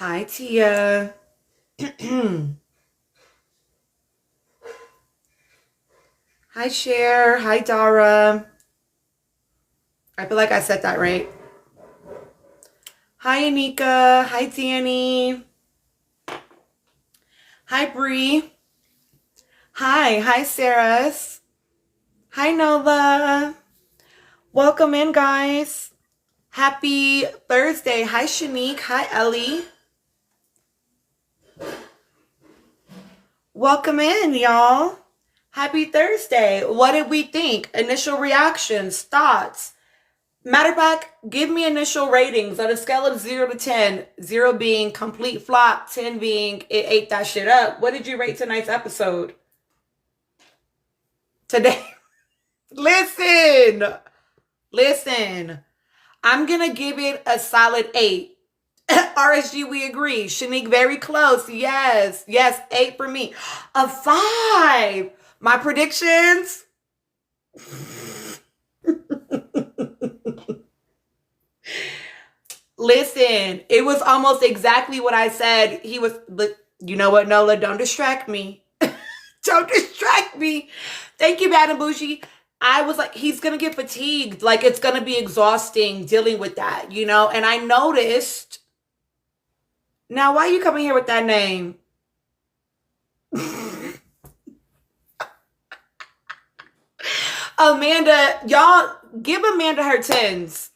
Hi, Tia. Hi, Cher. Hi, Dara. I feel like I said that right. Hi, Anika. Hi, Danny. Hi, Bree. Hi, Saras. Hi, Nola. Welcome in, guys. Happy Thursday. Hi, Shanique. Hi, Ellie. Welcome in, y'all. Happy Thursday. What did we think? Initial reactions, thoughts. Matter of fact, give me initial ratings on a scale of 0 to 10. 0 being complete flop, 10 being it ate that shit up. What did you rate tonight's episode? Today, listen, listen. I'm going to give it a solid 8. RSG, we agree. Shanique, very close. Yes, 8 for me. A 5. My predictions? Listen, it was almost exactly what I said. He was, you know what, Nola? Don't distract me. Don't distract me. Thank you, Madam Bougie. I was like, he's going to get fatigued. Like, it's going to be exhausting dealing with that, you know? And I noticed. Now, why are you coming here with that name? Amanda, y'all, give Amanda her 10s.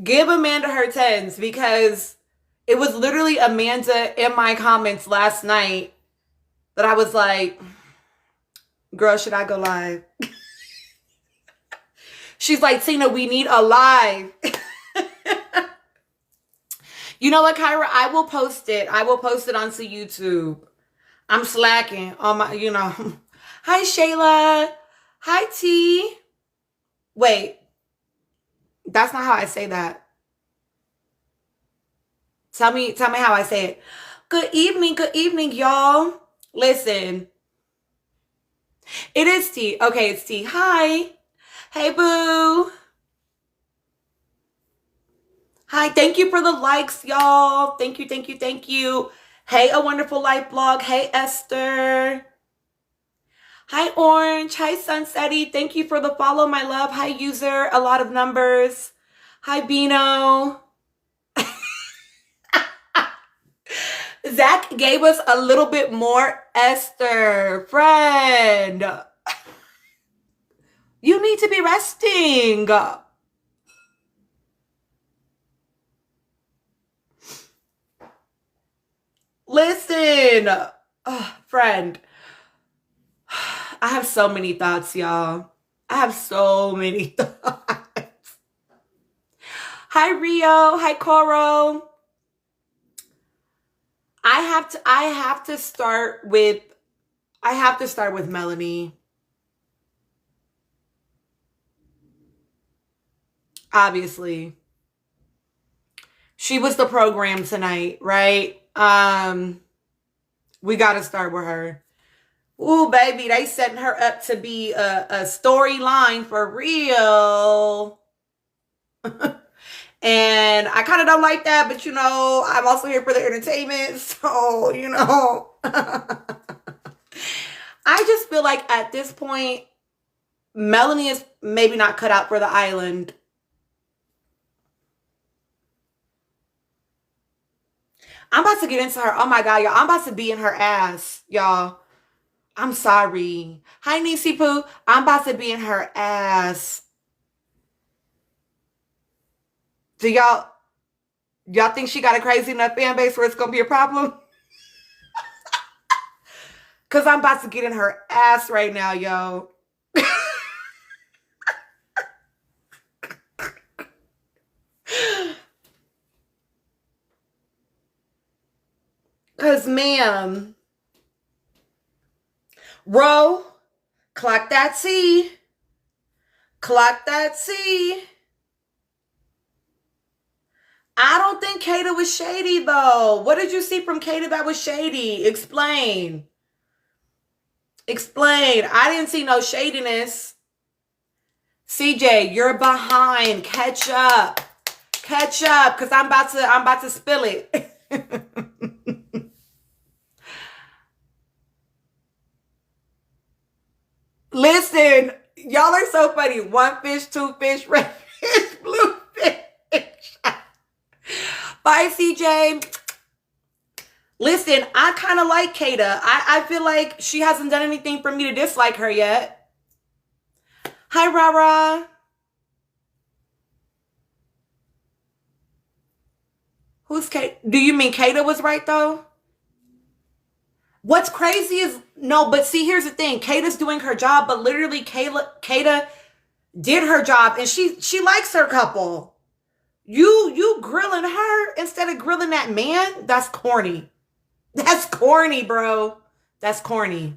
Give Amanda her 10s because it was literally Amanda in my comments last night that I was like, girl, should I go live? She's like, Tina, we need a live. You know what, Kyra? I will post it. I will post it onto YouTube. I'm slacking on my, Hi, Shayla. Hi, T. Wait, that's not how I say that. Tell me how I say it. Good evening, y'all. Listen, it is T. Okay, it's T. Hi. Hey, boo. Hi, thank you for the likes, y'all. Thank you. Hey, A Wonderful Life blog. Hey, Esther. Hi, Orange. Hi, Sunsetty. Thank you for the follow, my love. Hi, user. A lot of numbers. Hi, Bino. Zach gave us a little bit more. Esther, friend. You need to be resting. Listen, friend. I have so many thoughts, y'all. I have so many thoughts. Hi, Rio. Hi, Coro. I have to start with Melanie. Obviously. She was the program tonight, right? We got to start with her. Ooh, baby, they setting her up to be a storyline for real. And I kind of don't like that, but I'm also here for the entertainment. So, I just feel like at this point, Melanie is maybe not cut out for the island. I'm about to get into her. Oh my God, y'all. I'm about to be in her ass, y'all. I'm sorry. Hi, Nisi Poo. I'm about to be in her ass. Do y'all think she got a crazy enough fan base where it's gonna be a problem? Cause I'm about to get in her ass right now, yo. Cause ma'am, row, clock that C. Clock that C. I don't think Kata was shady though. What did you see from Kata that was shady? Explain. I didn't see no shadiness. CJ, you're behind. Catch up. Cause I'm about to spill it. Listen, y'all are so funny. One fish, two fish, red fish, blue fish. Bye, CJ. Listen, I kind of like Kata. I feel like she hasn't done anything for me to dislike her yet. Hi, Rara. Who's Kata? Do you mean Kata was right, though? What's crazy is, no, but see, here's the thing. Kata's doing her job, but literally Kata did her job, and she likes her couple. You grilling her instead of grilling that man? That's corny. That's corny, bro. That's corny.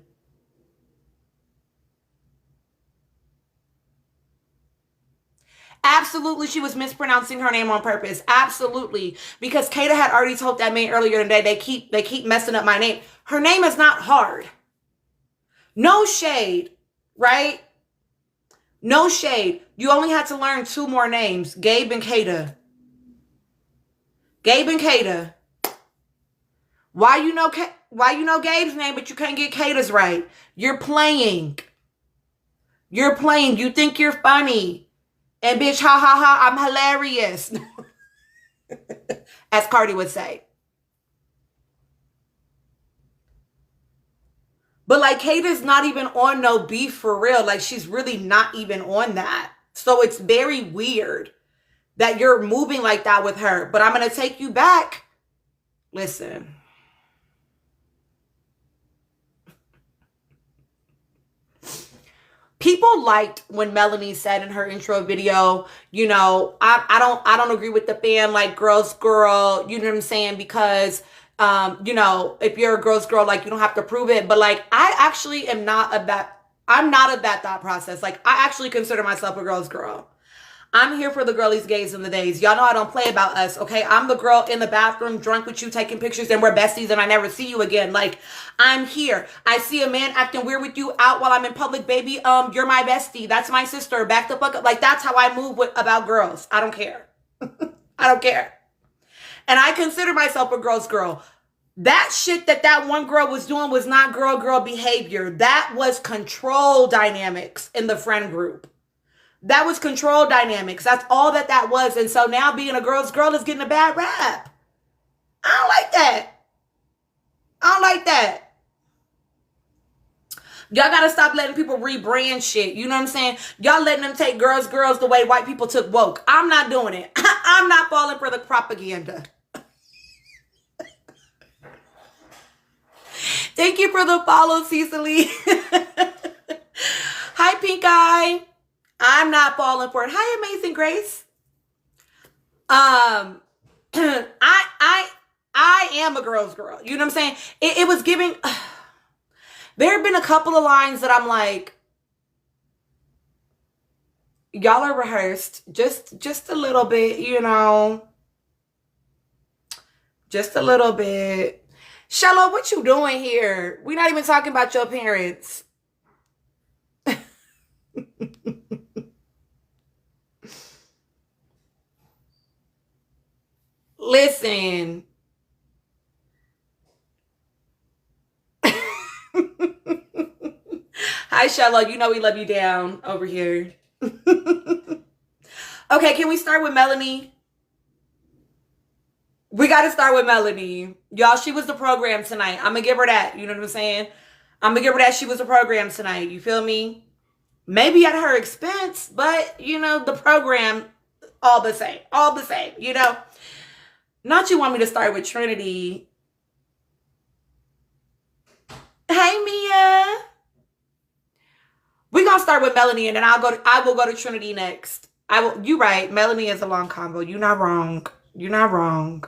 Absolutely, she was mispronouncing her name on purpose. Absolutely, because Kata had already told that man earlier today. They keep messing up my name. Her name is not hard. No shade, right? No shade. You only had to learn two more names: Gabe and Kata. Gabe and Kata. Why you know Gabe's name, but you can't get Kata's right? You're playing. You're playing. You think you're funny. And bitch, ha ha ha, I'm hilarious. As Cardi would say. But like Kata's not even on no beef for real. Like she's really not even on that. So it's very weird that you're moving like that with her. But I'm going to take you back. Listen. People liked when Melanie said in her intro video, you know, I don't agree with the fan, like girl's girl, you know what I'm saying? Because, you know, if you're a girl's girl, like you don't have to prove it. But like, I actually am not of that. I'm not of that thought process. Like I actually consider myself a girl's girl. I'm here for the girlies, gays, and the days. Y'all know I don't play about us, okay? I'm the girl in the bathroom drunk with you taking pictures and we're besties and I never see you again. Like, I'm here. I see a man acting weird with you out while I'm in public, baby. You're my bestie. That's my sister. Back the fuck up. Like, that's how I move about girls. I don't care. I don't care. And I consider myself a girl's girl. That shit that one girl was doing was not girl behavior. That was control dynamics in the friend group. That was control dynamics. That's all that was. And so now being a girl's girl is getting a bad rap. I don't like that. I don't like that. Y'all got to stop letting people rebrand shit. You know what I'm saying? Y'all letting them take girls the way white people took woke. I'm not doing it. I'm not falling for the propaganda. Thank you for the follow, Cecily. Hi, Pink Eye. I'm not falling for it. Hi, Amazing Grace. I am a girl's girl. You know what I'm saying? It was giving. There have been a couple of lines that I'm like, y'all are rehearsed. Just a little bit, you know. Just a little bit. Shello, what you doing here? We're not even talking about your parents. Listen. Hi, Shello. You know we love you down over here. Okay, can we start with Melanie? We got to start with Melanie. Y'all, she was the program tonight. I'm going to give her that. You know what I'm saying? I'm going to give her that. She was the program tonight. You feel me? Maybe at her expense, but, you know, the program, all the same. All the same, you know? Not you want me to start with Trinity. Hey, Mia. We're going to start with Melanie, and then I will go to Trinity next. You're right. Melanie is a long combo. You're not wrong. You're not wrong.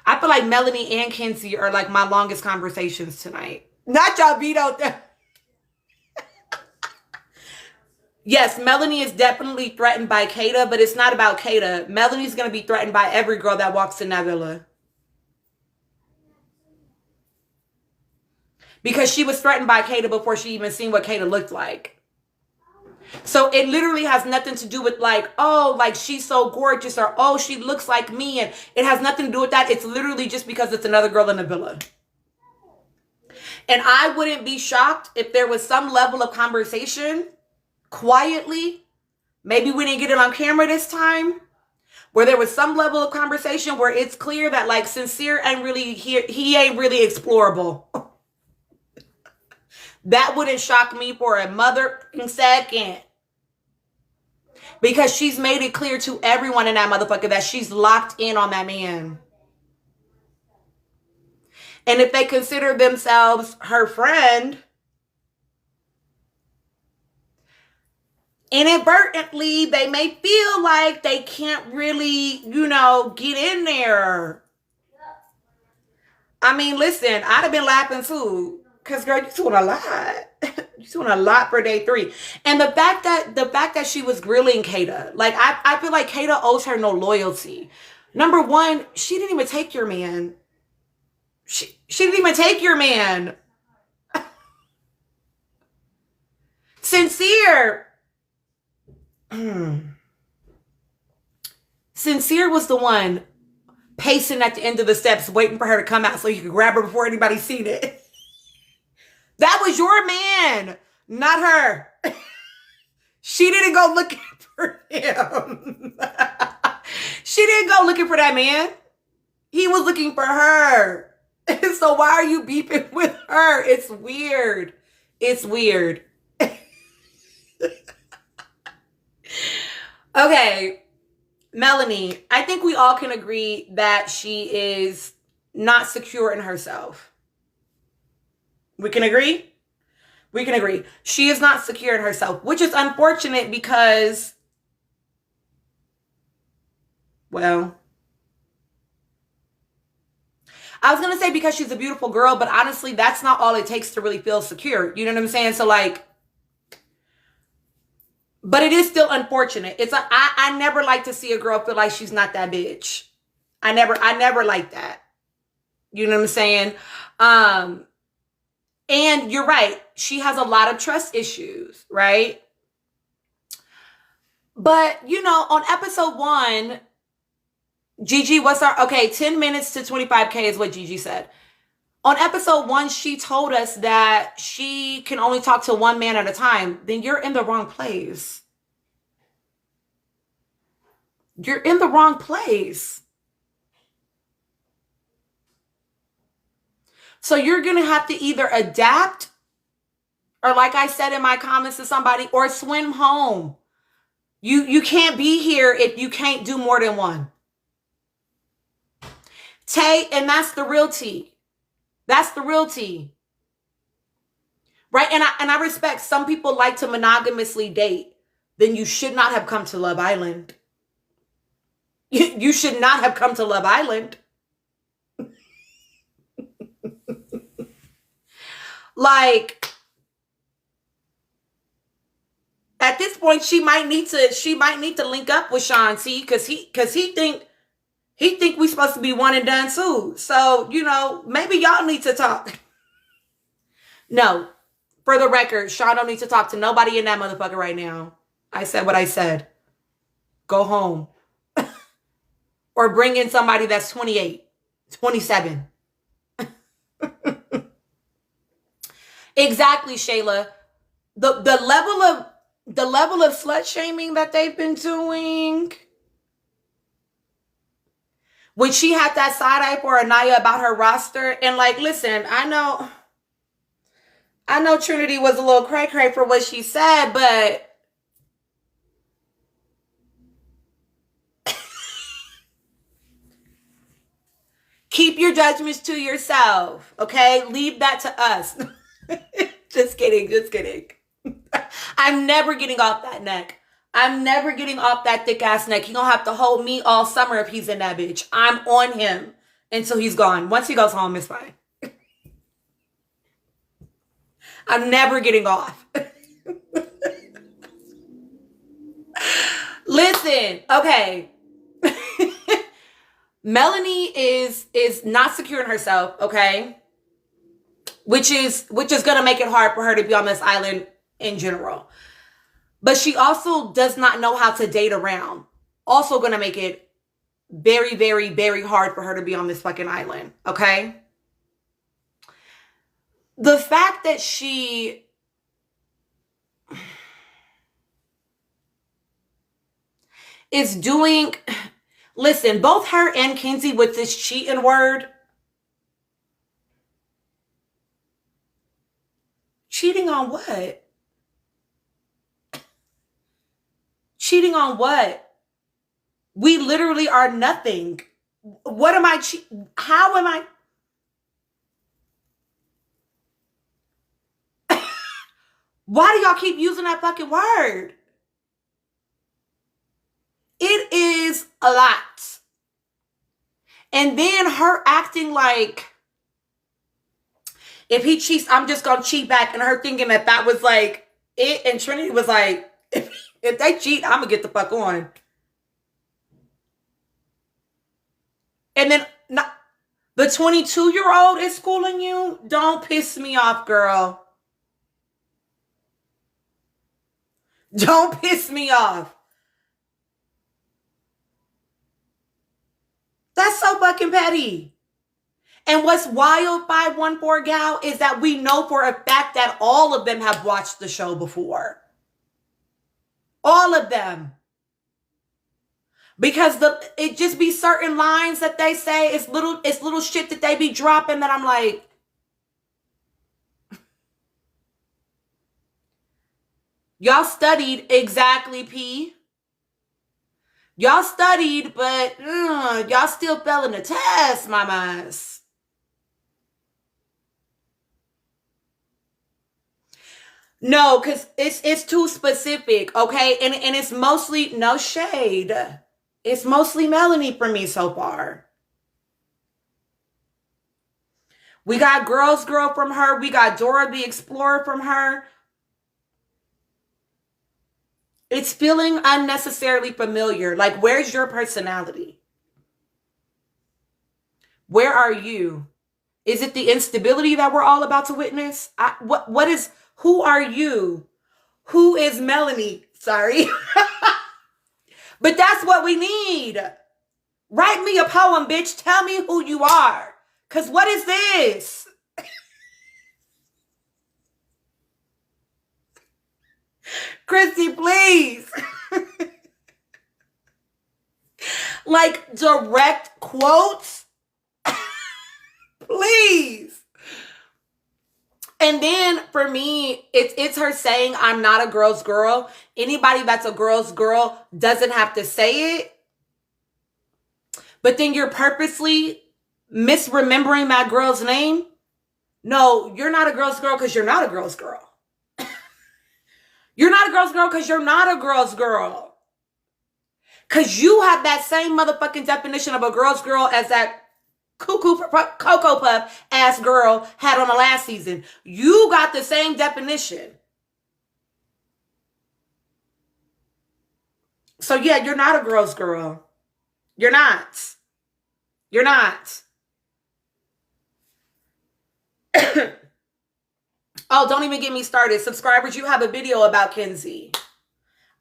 I feel like Melanie and Kenzie are like my longest conversations tonight. Not y'all beat out there. Yes, Melanie is definitely threatened by Kata, but it's not about Kata. Melanie's going to be threatened by every girl that walks in that villa. Because she was threatened by Kata before she even seen what Kata looked like. So it literally has nothing to do with like, oh, like she's so gorgeous, or oh, she looks like me. And it has nothing to do with that. It's literally just because it's another girl in the villa. And I wouldn't be shocked if there was some level of conversation quietly. Maybe we didn't get it on camera this time, where there was some level of conversation where it's clear that like Sincere ain't really here. He ain't really explorable. That wouldn't shock me for a mother second. Because she's made it clear to everyone in that motherfucker that she's locked in on that man. And if they consider themselves her friend, inadvertently, they may feel like they can't really, get in there. I mean, listen, I'd have been laughing too. Because, girl, you're doing a lot. You're doing a lot for day 3. And the fact that she was grilling Kata, like, I feel like Kata owes her no loyalty. Number one, she didn't even take your man. She didn't even take your man. Sincere. Sincere was the one pacing at the end of the steps, waiting for her to come out so you could grab her before anybody seen it. That was your man, not her. She didn't go looking for him. She didn't go looking for that man. He was looking for her. So why are you beefing with her? It's weird. It's weird. Okay, Melanie, I think we all can agree that she is not secure in herself. We can agree? We can agree. She is not secure in herself, which is unfortunate because, well, I was going to say because she's a beautiful girl, but honestly, that's not all it takes to really feel secure. You know what I'm saying? So like, but it is still unfortunate. I never like to see a girl feel like she's not that bitch. I never like that. You know what I'm saying? And you're right. She has a lot of trust issues, right? But, on episode 1, Gigi, 10 minutes to 25K is what Gigi said. On episode 1, she told us that she can only talk to one man at a time. Then you're in the wrong place. You're in the wrong place. So you're going to have to either adapt, or like I said in my comments to somebody, or swim home. You can't be here if you can't do more than one. Tay, and that's the real tea. That's the real tea. Right? And I respect some people like to monogamously date. Then you should not have come to Love Island. You should not have come to Love Island. Like, at this point, she might need to link up with Sean T, because he think we supposed to be one and done too. So, maybe y'all need to talk. No, for the record, Sean don't need to talk to nobody in that motherfucker right now. I said what I said. Go home. Or bring in somebody that's 28, 27. Exactly, Shayla. The level of slut shaming that they've been doing. When she had that side eye for Anaya about her roster, and like, listen, I know Trinity was a little cray-cray for what she said, but keep your judgments to yourself, okay? Leave that to us. Just kidding. I'm never getting off that neck. I'm never getting off that thick ass neck. He gonna have to hold me all summer if he's in that bitch. I'm on him until he's gone. Once he goes home, it's fine. I'm never getting off. Listen, okay. Melanie is not secure in herself, okay? Which is gonna make it hard for her to be on this island in general. But she also does not know how to date around. Also going to make it very, very, very hard for her to be on this fucking island. Okay? The fact that she is doing, listen, both her and Kenzie with this cheating word. Cheating on what? Cheating on what? We literally are nothing. What am I how am I? Why do y'all keep using that fucking word? It is a lot. And then her acting like, if he cheats, I'm just going to cheat back. And her thinking that was like it. And Trinity was like, if they cheat, I'm going to get the fuck on. And then the 22-year-old is schooling you? Don't piss me off, girl. Don't piss me off. That's so fucking petty. And what's wild, 514 gal, is that we know for a fact that all of them have watched the show before. All of them. Because it just be certain lines that they say, it's little shit that they be dropping that I'm like, y'all studied exactly, P. Y'all studied, but y'all still fell in the test, mamas. No, because it's too specific, okay? And it's mostly, no shade. It's mostly Melanie for me so far. We got Girls Girl from her. We got Dora the Explorer from her. It's feeling unnecessarily familiar. Like, where's your personality? Where are you? Is it the instability that we're all about to witness? Who are you? Who is Melanie? Sorry. But that's what we need. Write me a poem, bitch. Tell me who you are. Because what is this? Christy, please. Like direct quotes. Please. And then for me, it's her saying, I'm not a girl's girl. Anybody that's a girl's girl doesn't have to say it. But then you're purposely misremembering that girl's name. No, you're not a girl's girl because you're not a girl's girl. You're not a girl's girl because you're not a girl's girl. Because you have that same motherfucking definition of a girl's girl as that Cocoa Puff ass girl had on the last season. You got the same definition. So yeah, you're not a girl's girl. You're not. You're not. Oh, don't even get me started. Subscribers, you have a video about Kenzie.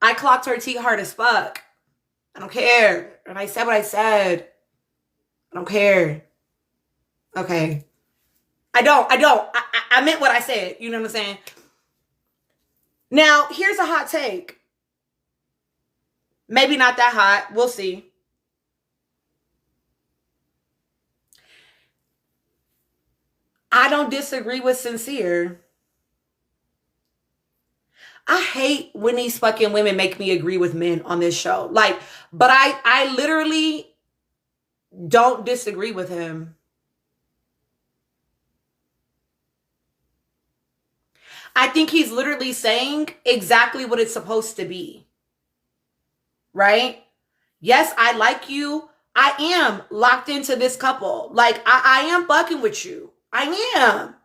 I clocked her tea hard as fuck. I don't care. And I said what I said. I don't care. Okay. I don't. I meant what I said. You know what I'm saying? Now, here's a hot take. Maybe not that hot. We'll see. I don't disagree with Sincere. I hate when these fucking women make me agree with men on this show. Like, but I literally don't disagree with him. I think he's literally saying exactly what it's supposed to be. Right? Yes, I like you. I am locked into this couple. Like, I am fucking with you. I am.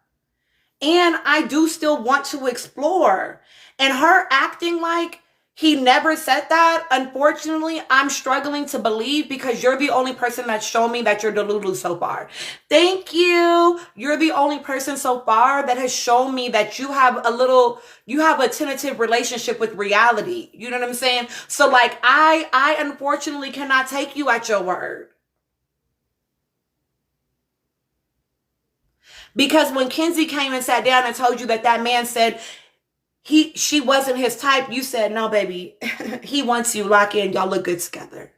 And I do still want to explore. And her acting like He never said that. Unfortunately, I'm struggling to believe because you're the only person that's shown me that you're delulu so far. Thank you. You're the only person so far that has shown me that you have a tentative relationship with reality. You know what I'm saying? So like, I unfortunately cannot take you at your word. Because when Kenzie came and sat down and told you that that man said she wasn't his type, you said, no, baby, he wants you, lock in, y'all look good together.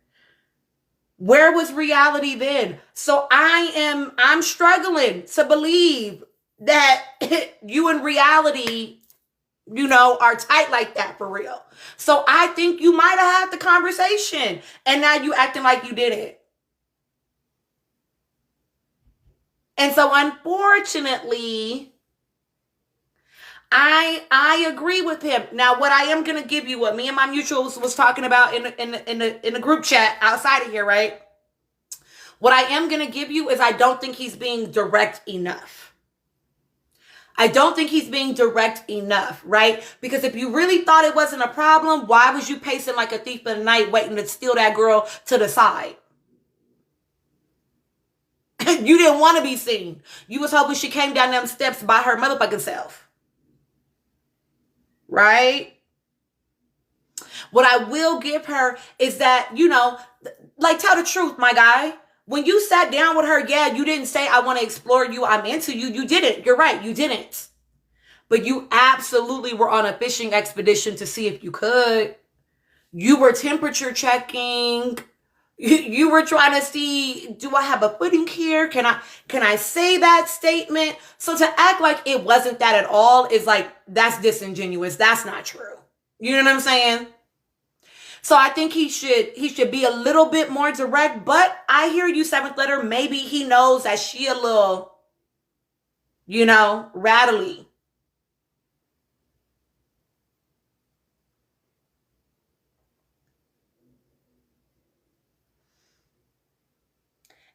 Where was reality then? So I'm struggling to believe that you in reality, are tight like that for real. So I think you might have had the conversation and now you acting like you didn't. And so unfortunately, I agree with him. Now, what I am gonna give you, what me and my mutuals was talking about in the group chat outside of here, right? What I am gonna give you is I don't think he's being direct enough. I don't think he's being direct enough, right? Because if you really thought it wasn't a problem, why was you pacing like a thief in the night waiting to steal that girl to the side? You didn't want to be seen. You was hoping she came down them steps by her motherfucking self. Right? What I will give her is that, like, tell the truth, my guy. When you sat down with her, yeah, you didn't say, I want to explore you, I'm into you. You didn't. You're right. You didn't. But you absolutely were on a fishing expedition to see if you could. You were temperature checking. You were trying to see, do I have a footing here? Can I say that statement? So to act like it wasn't that at all is like, that's disingenuous. That's not true. You know what I'm saying? So I think he should be a little bit more direct, but I hear you, seventh letter. Maybe he knows that she a little, rattly.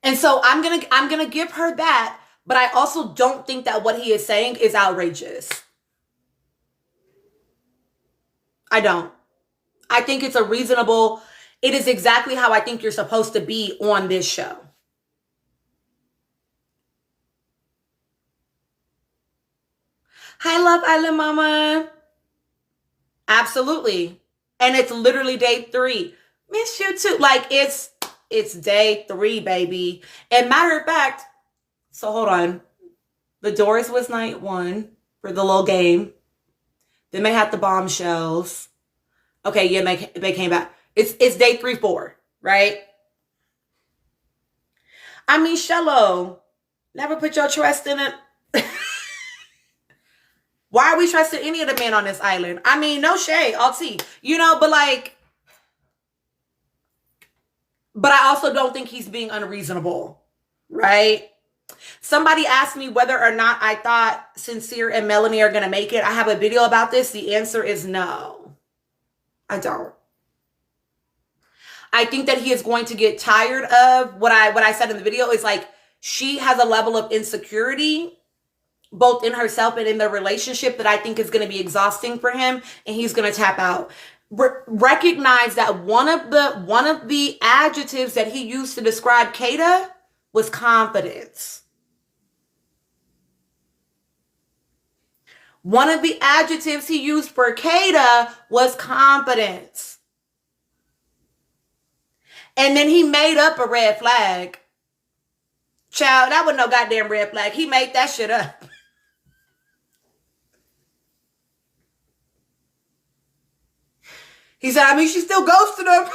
And so I'm gonna give her that, but I also don't think that what he is saying is outrageous. I don't. I think it's it is exactly how I think you're supposed to be on this show. Hi, Love Island Mama. Absolutely. And it's literally day 3. Miss you too. Like it's day 3, baby. And matter of fact, so hold on. The Doors was night 1 for the little game. Then they had the bombshells. Okay, yeah, they came back. It's day 3, 4, right? I mean, Shello, never put your trust in it. Why are we trusting any of the men on this island? I mean, no shade, I'll see. But I also don't think he's being unreasonable, right? Somebody asked me whether or not I thought Sincere and Melanie are going to make it. I have a video about this. The answer is no. I don't. I think that he is going to get tired of what I said in the video is like, she has a level of insecurity both in herself and in their relationship that I think is going to be exhausting for him, and he's going to tap out. Recognize that one of the adjectives that he used to describe Kata was confidence. One of the adjectives he used for Kata was confidence. And then he made up a red flag. Child, that wasn't no goddamn red flag. He made that shit up. He said, I mean, she still ghosted him.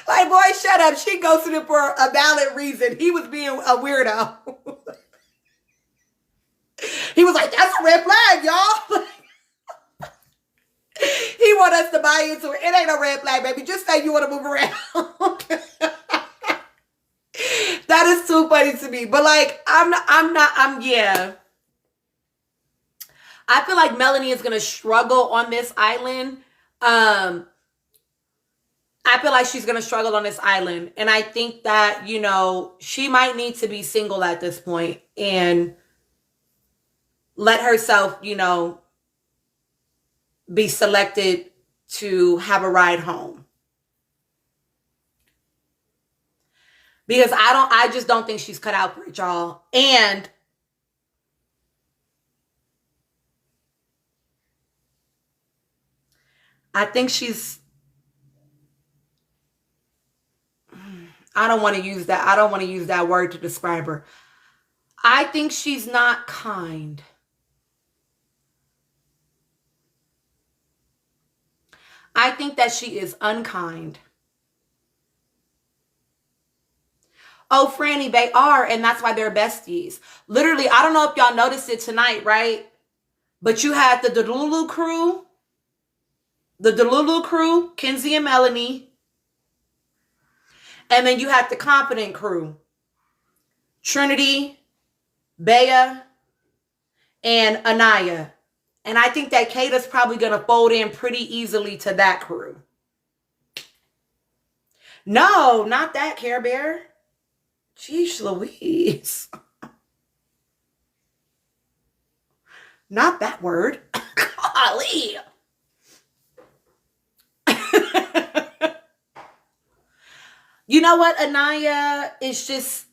Like, boy, shut up. She ghosted him for a valid reason. He was being a weirdo. He was like, that's a red flag, y'all. He want us to buy into it. It ain't a red flag, baby. Just say you want to move around. That is too funny to me. But like, yeah. I feel like Melanie is going to struggle on this island. I feel like she's going to struggle on this island. And I think that, she might need to be single at this point and let herself, be selected to have a ride home. Because I just don't think she's cut out for it, y'all. And I think I don't want to use that word to describe her. I think she's not kind. I think that she is unkind. Oh, Franny, they are, and that's why they're besties. Literally, I don't know if y'all noticed it tonight, right? But you had the Delulu crew, Kenzie and Melanie. And then you had the Confident crew, Trinity, Bea, and Anaya. And I think that Kata's probably going to fold in pretty easily to that crew. No, not that, Care Bear. Jeez Louise. Not that word. Golly. You know what, Anaya is just...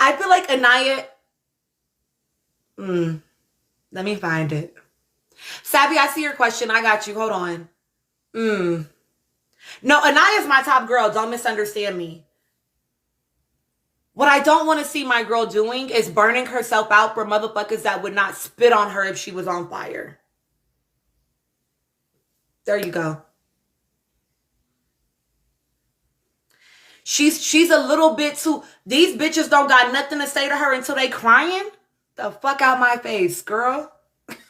I feel like Anaya... Let me find it. Savvy, I see your question. I got you. Hold on. No, Anaya's my top girl. Don't misunderstand me. What I don't want to see my girl doing is burning herself out for motherfuckers that would not spit on her if she was on fire. There you go. She's a little bit too... These bitches don't got nothing to say to her until they crying. The fuck out my face, girl. Get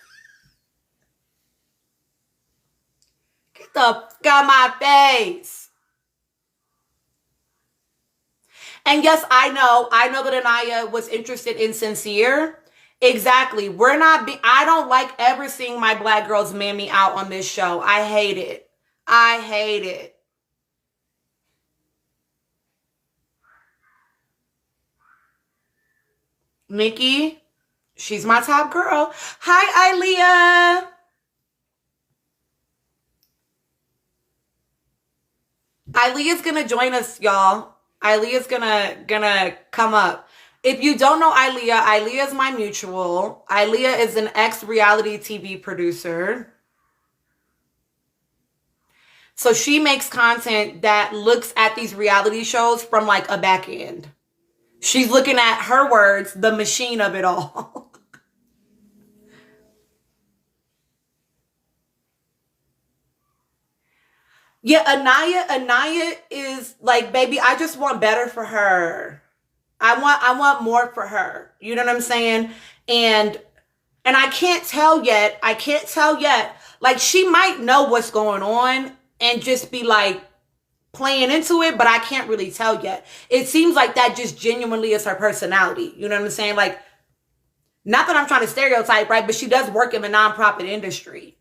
the fuck out my face. And yes, I know that Anaya was interested in Sincere. Exactly. I don't like ever seeing my black girls mammy out on this show. I hate it. I hate it. Nikki, she's my top girl. Hi, Ilea. Ilea's gonna join us, y'all. Ilea's gonna come up. If you don't know Ilea is my mutual. Ilea is an ex-reality TV producer. So she makes content that looks at these reality shows from like a back end. She's looking at, her words, the machine of it all. Yeah, Anaya is like, baby, I just want better for her. I want more for her. You know what I'm saying? And I can't tell yet. Like, she might know what's going on and just be like playing into it, but I can't really tell yet. It seems like that just genuinely is her personality. You know what I'm saying? Like, not that I'm trying to stereotype, right? But she does work in the nonprofit industry.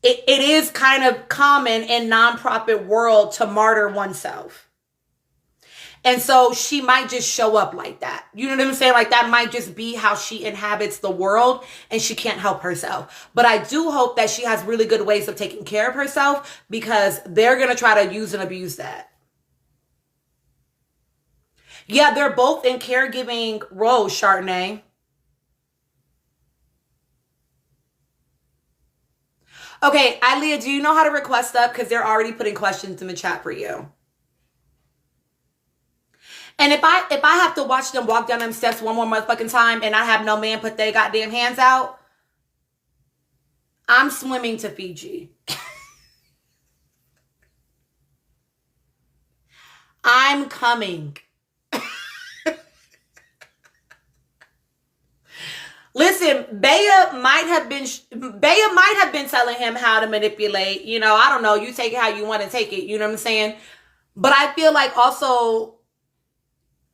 It is kind of common in nonprofit world to martyr oneself. And so she might just show up like that. You know what I'm saying? Like, that might just be how she inhabits the world and she can't help herself. But I do hope that she has really good ways of taking care of herself, because they're going to try to use and abuse that. Yeah, they're both in caregiving roles, Chardonnay. Okay, Ilea, do you know how to request up? Because they're already putting questions in the chat for you. And if I have to watch them walk down them steps one more motherfucking time and I have no man put their goddamn hands out, I'm swimming to Fiji. I'm coming. Listen, Bea might have been telling him how to manipulate. You know, I don't know. You take it how you want to take it. You know what I'm saying? But I feel like also,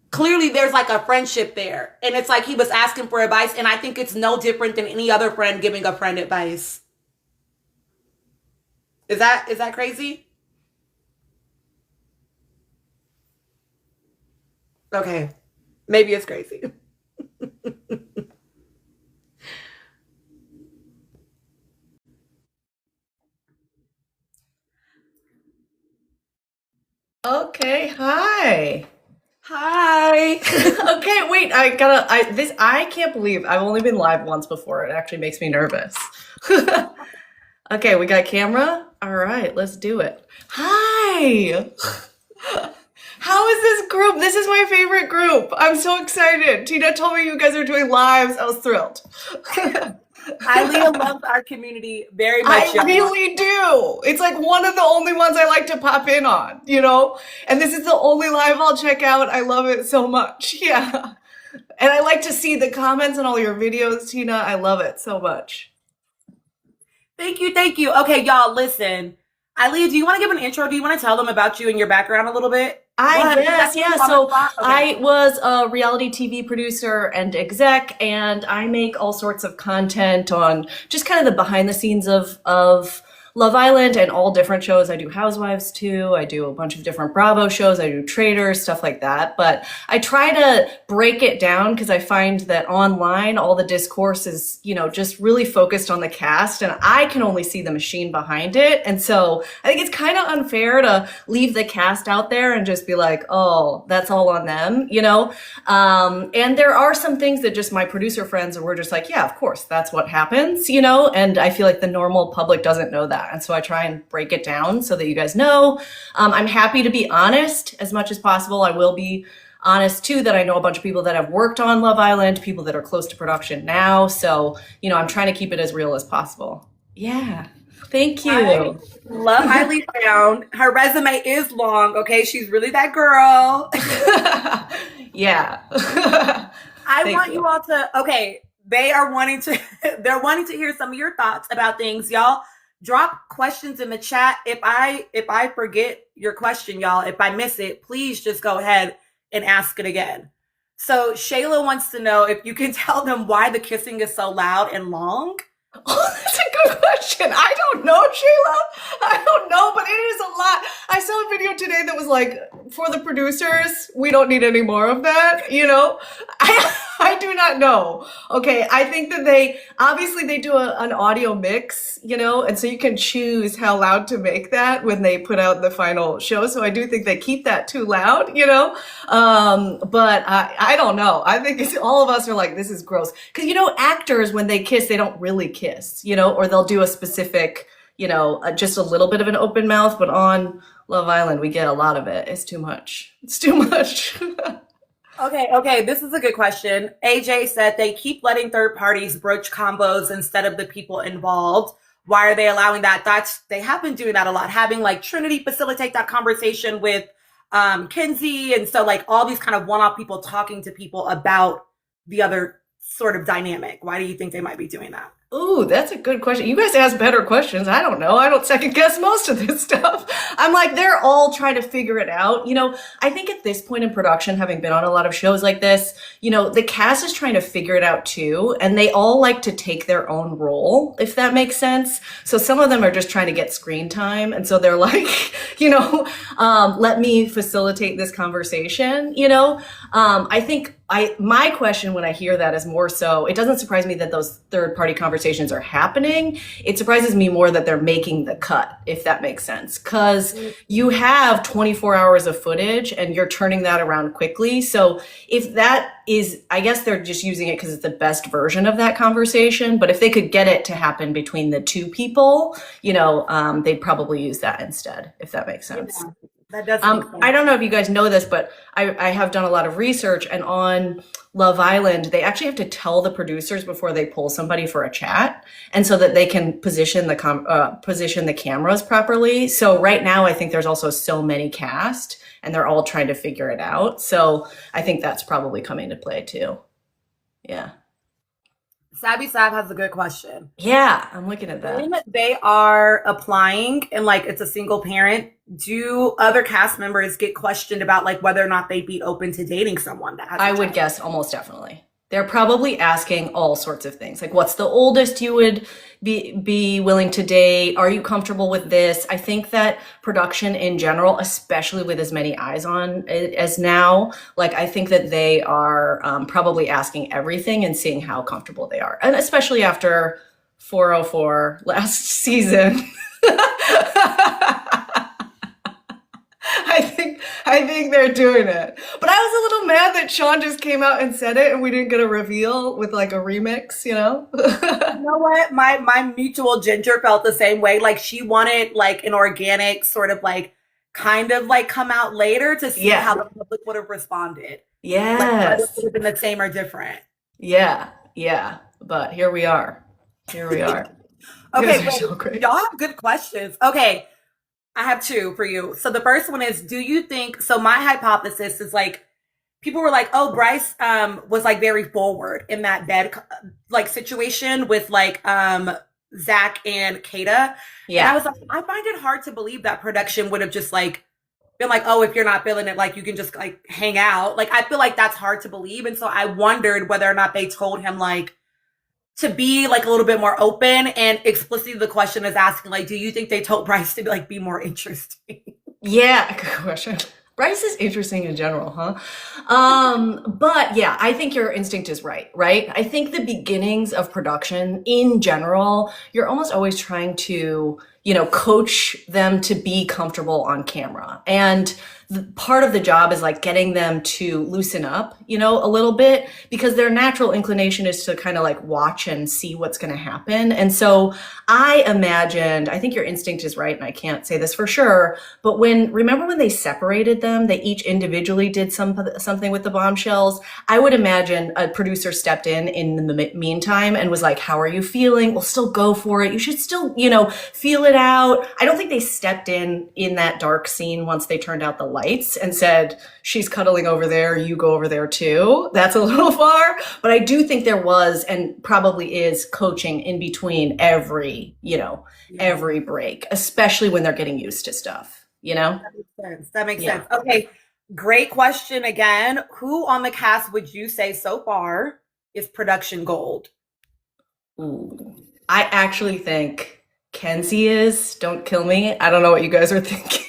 clearly there's like a friendship there. And it's like he was asking for advice. And I think it's no different than any other friend giving a friend advice. Is that crazy? Okay. Maybe it's crazy. Okay, hi. Hi. Okay, wait, I can't believe I've only been live once before. It actually makes me nervous. Okay, we got camera? All right, let's do it. Hi. How is this group? This is my favorite group. I'm so excited. Tina told me you guys are doing lives. I was thrilled. Leah loves our community very much, I y'all. really do. It's like one of the only ones I like to pop in on, you know? And this is the only live I'll check out. I love it so much. Yeah. And I like to see the comments on all your videos, Tina. I love it so much. Thank you, thank you. Okay, y'all, listen. Leah, do you want to give an intro? Do you want to tell them about you and your background a little bit? Go I ahead. guess, yeah. So I was a reality TV producer and exec, and I make all sorts of content on just kind of the behind the scenes of Love Island and all different shows. I do Housewives too. I do a bunch of different Bravo shows. I do Traders, stuff like that. But I try to break it down because I find that online, all the discourse is, just really focused on the cast, and I can only see the machine behind it. And so I think it's kind of unfair to leave the cast out there and just be like, oh, that's all on them. And there are some things that just my producer friends were just like, yeah, of course, that's what happens. And I feel like the normal public doesn't know that. And so I try and break it down so that you guys know. I'm happy to be honest as much as possible. I will be honest too that I know a bunch of people that have worked on Love Island, people that are close to production now. So, I'm trying to keep it as real as possible. Yeah. Thank you. I love Eileen Brown. Her resume is long, okay? She's really that girl. Yeah. I want you all to, okay, they're wanting to hear some of your thoughts about things. Y'all drop questions in the chat. If I forget your question, y'all, if I miss it, please just go ahead and ask it again. So Shayla wants to know if you can tell them why the kissing is so loud and long. Oh, that's a good question. I don't know, Shayla. I don't know, but it is a lot. I saw a video today that was like, for the producers, we don't need any more of that, I do not know. Okay, I think that they do an audio mix, and so you can choose how loud to make that when they put out the final show. So I do think they keep that too loud, but I don't know. I think all of us are like, this is gross. Because, actors, when they kiss, they don't really kiss, or they'll do a specific, just a little bit of an open mouth. But on Love Island, we get a lot of it. It's too much. It's too much. Okay. This is a good question. AJ said they keep letting third parties broach combos instead of the people involved. Why are they allowing that? They have been doing that a lot, having like Trinity facilitate that conversation with Kenzie. And so like all these kind of one-off people talking to people about the other sort of dynamic. Why do you think they might be doing that? Ooh, that's a good question. You guys ask better questions. I don't know. I don't second guess most of this stuff. I'm like, they're all trying to figure it out. I think at this point in production, having been on a lot of shows like this, the cast is trying to figure it out too. And they all like to take their own role, if that makes sense. So some of them are just trying to get screen time. And so they're like, let me facilitate this conversation, I think my question when I hear that is more so, it doesn't surprise me that those third party conversations are happening. It surprises me more that they're making the cut, if that makes sense. Because you have 24 hours of footage and you're turning that around quickly. So if that is, I guess they're just using it because it's the best version of that conversation. But if they could get it to happen between the two people, they'd probably use that instead, if that makes sense. Yeah. That does make sense. I don't know if you guys know this, but I have done a lot of research, and on Love Island, they actually have to tell the producers before they pull somebody for a chat, and so that they can position the cameras properly. So right now, I think there's also so many cast, and they're all trying to figure it out. So I think that's probably coming to play too. Yeah. Sabby Sab has a good question. Yeah, I'm looking at that. When they are applying and like it's a single parent, do other cast members get questioned about like whether or not they'd be open to dating someone that has a I would child? guess almost definitely. They're probably asking all sorts of things. Like, what's the oldest you would be willing to date? Are you comfortable with this? I think that production in general, especially with as many eyes on it as now, like I think that they are probably asking everything and seeing how comfortable they are. And especially after 404 last season. I think they're doing it. But I was a little mad that Sean just came out and said it and we didn't get a reveal with like a remix, you know? You know what? My mutual Ginger felt the same way. Like she wanted like an organic sort of like kind of like come out later to see how the public would have responded. Like Yes. whether it would have been the same or different. Yeah. Yeah. But here we are. Here we are. You Okay, guys are so great. y'all have good questions. Okay, I have two for you. So the first one is, do you think, so my hypothesis is like, people were like, oh, Bryce was like very forward in that bed like situation with like Zach and Kata. And I Yeah. was like, I find it hard to believe that production would have just like been like, oh, if you're not feeling it, like you can just like hang out. Like I feel like that's hard to believe. And so I wondered whether or not they told him like to be like a little bit more open, and explicitly the question is asking like, do you think they told Bryce to like be more interesting? Yeah, good question. Bryce is interesting in general, huh? But yeah, I think your instinct is right, right? I think the beginnings of production in general, you're almost always trying to, you know, coach them to be comfortable on camera. And part of the job is like getting them to loosen up, you know, a little bit, because their natural inclination is to kind of like watch and see what's going to happen. And so I imagined, I think your instinct is right, and I can't say this for sure, but remember when they separated them, they each individually did something with the bombshells. I would imagine a producer stepped in the meantime and was like, how are you feeling? We'll still go for it. You should still, you know, feel it out. I don't think they stepped in that dark scene once they turned out the lights and said, she's cuddling over there, you go over there too. That's a little far, but I do think there was and probably is coaching in between every break, especially when they're getting used to stuff, you know? That makes sense. That makes sense. Okay, great question again. Who on the cast would you say so far is production gold? Ooh. I actually think Kenzie is. Don't kill me. I don't know what you guys are thinking.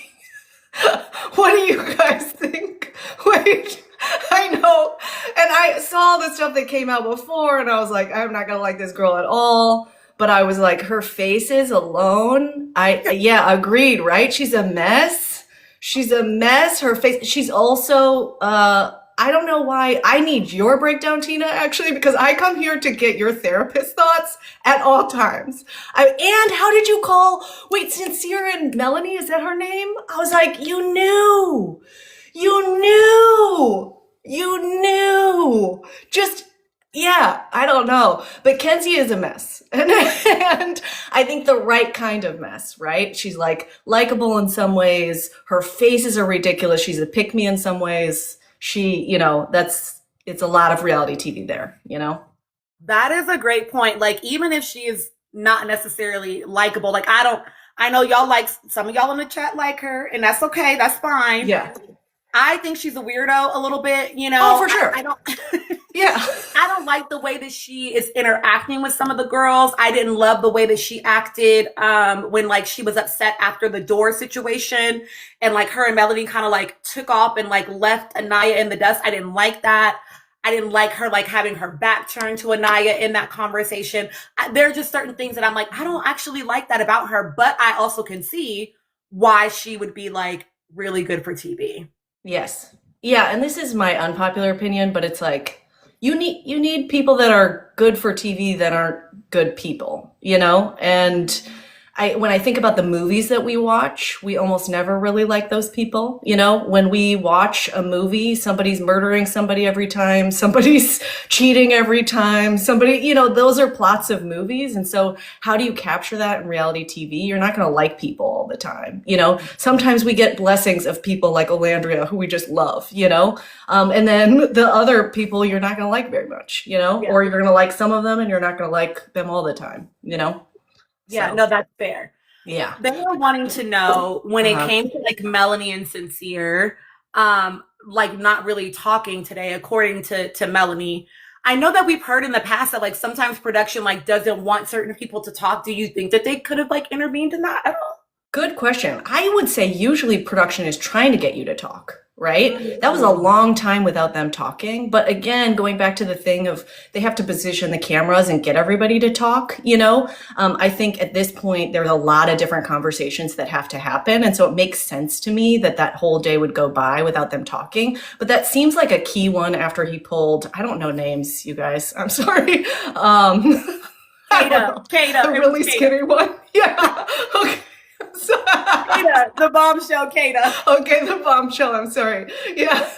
What do you guys think? Wait, I know. And I saw the stuff that came out before and I was like, I'm not gonna like this girl at all. But I was like, her faces alone. Yeah, agreed, right? She's a mess. She's a mess. Her face, she's also, I don't know why. I need your breakdown, Tina, actually, because I come here to get your therapist thoughts at all times. And how did you call, wait, Sincere and Melanie, is that her name? I was like, you knew. Just, yeah, I don't know. But Kenzie is a mess. And I think the right kind of mess, right? She's like likable in some ways. Her faces are ridiculous. She's a pick-me in some ways. She, you know, it's a lot of reality TV there, you know? That is a great point. Like, even if she is not necessarily likable, like I know y'all like, some of y'all in the chat like her, and that's okay. That's fine. Yeah. I think she's a weirdo a little bit, you know? Oh, for sure. I don't, Yeah. I don't like the way that she is interacting with some of the girls. I didn't love the way that she acted when like she was upset after the door situation, and like her and Melanie kind of like took off and like left Anaya in the dust. I didn't like that. I didn't like her like having her back turned to Anaya in that conversation. There are just certain things that I'm like, I don't actually like that about her, but I also can see why she would be like really good for TV. Yes. Yeah, and this is my unpopular opinion, but it's like you need people that are good for TV that aren't good people, you know? And when I think about the movies that we watch, we almost never really like those people. You know, when we watch a movie, somebody's murdering somebody every time, somebody's cheating every time, somebody, you know, those are plots of movies. And so how do you capture that in reality TV? You're not going to like people all the time. You know, sometimes we get blessings of people like Olandria, who we just love, you know, and then the other people you're not going to like very much, you know, or you're going to like some of them and you're not going to like them all the time, you know? Yeah, So, no, that's fair. yeah. They were wanting to know when it came to like Melanie and Sincere, like not really talking today, according to Melanie. I know that we've heard in the past that like sometimes production like doesn't want certain people to talk. Do you think that they could have like intervened in that at all? Good question. I would say usually production is trying to get you to talk, right? That was a Mm. long time without them talking. But again, going back to the thing of they have to position the cameras and get everybody to talk, you know? I think at this point, there's a lot of different conversations that have to happen. And so it makes sense to me that that whole day would go by without them talking. But that seems like a key one after he pulled, I don't know names, you guys. I'm sorry. I don't know. Kata, The it really was Kata. skinny one. Yeah. Okay. Kata, the bombshell Kata. Okay, the bombshell. I'm sorry. Yeah.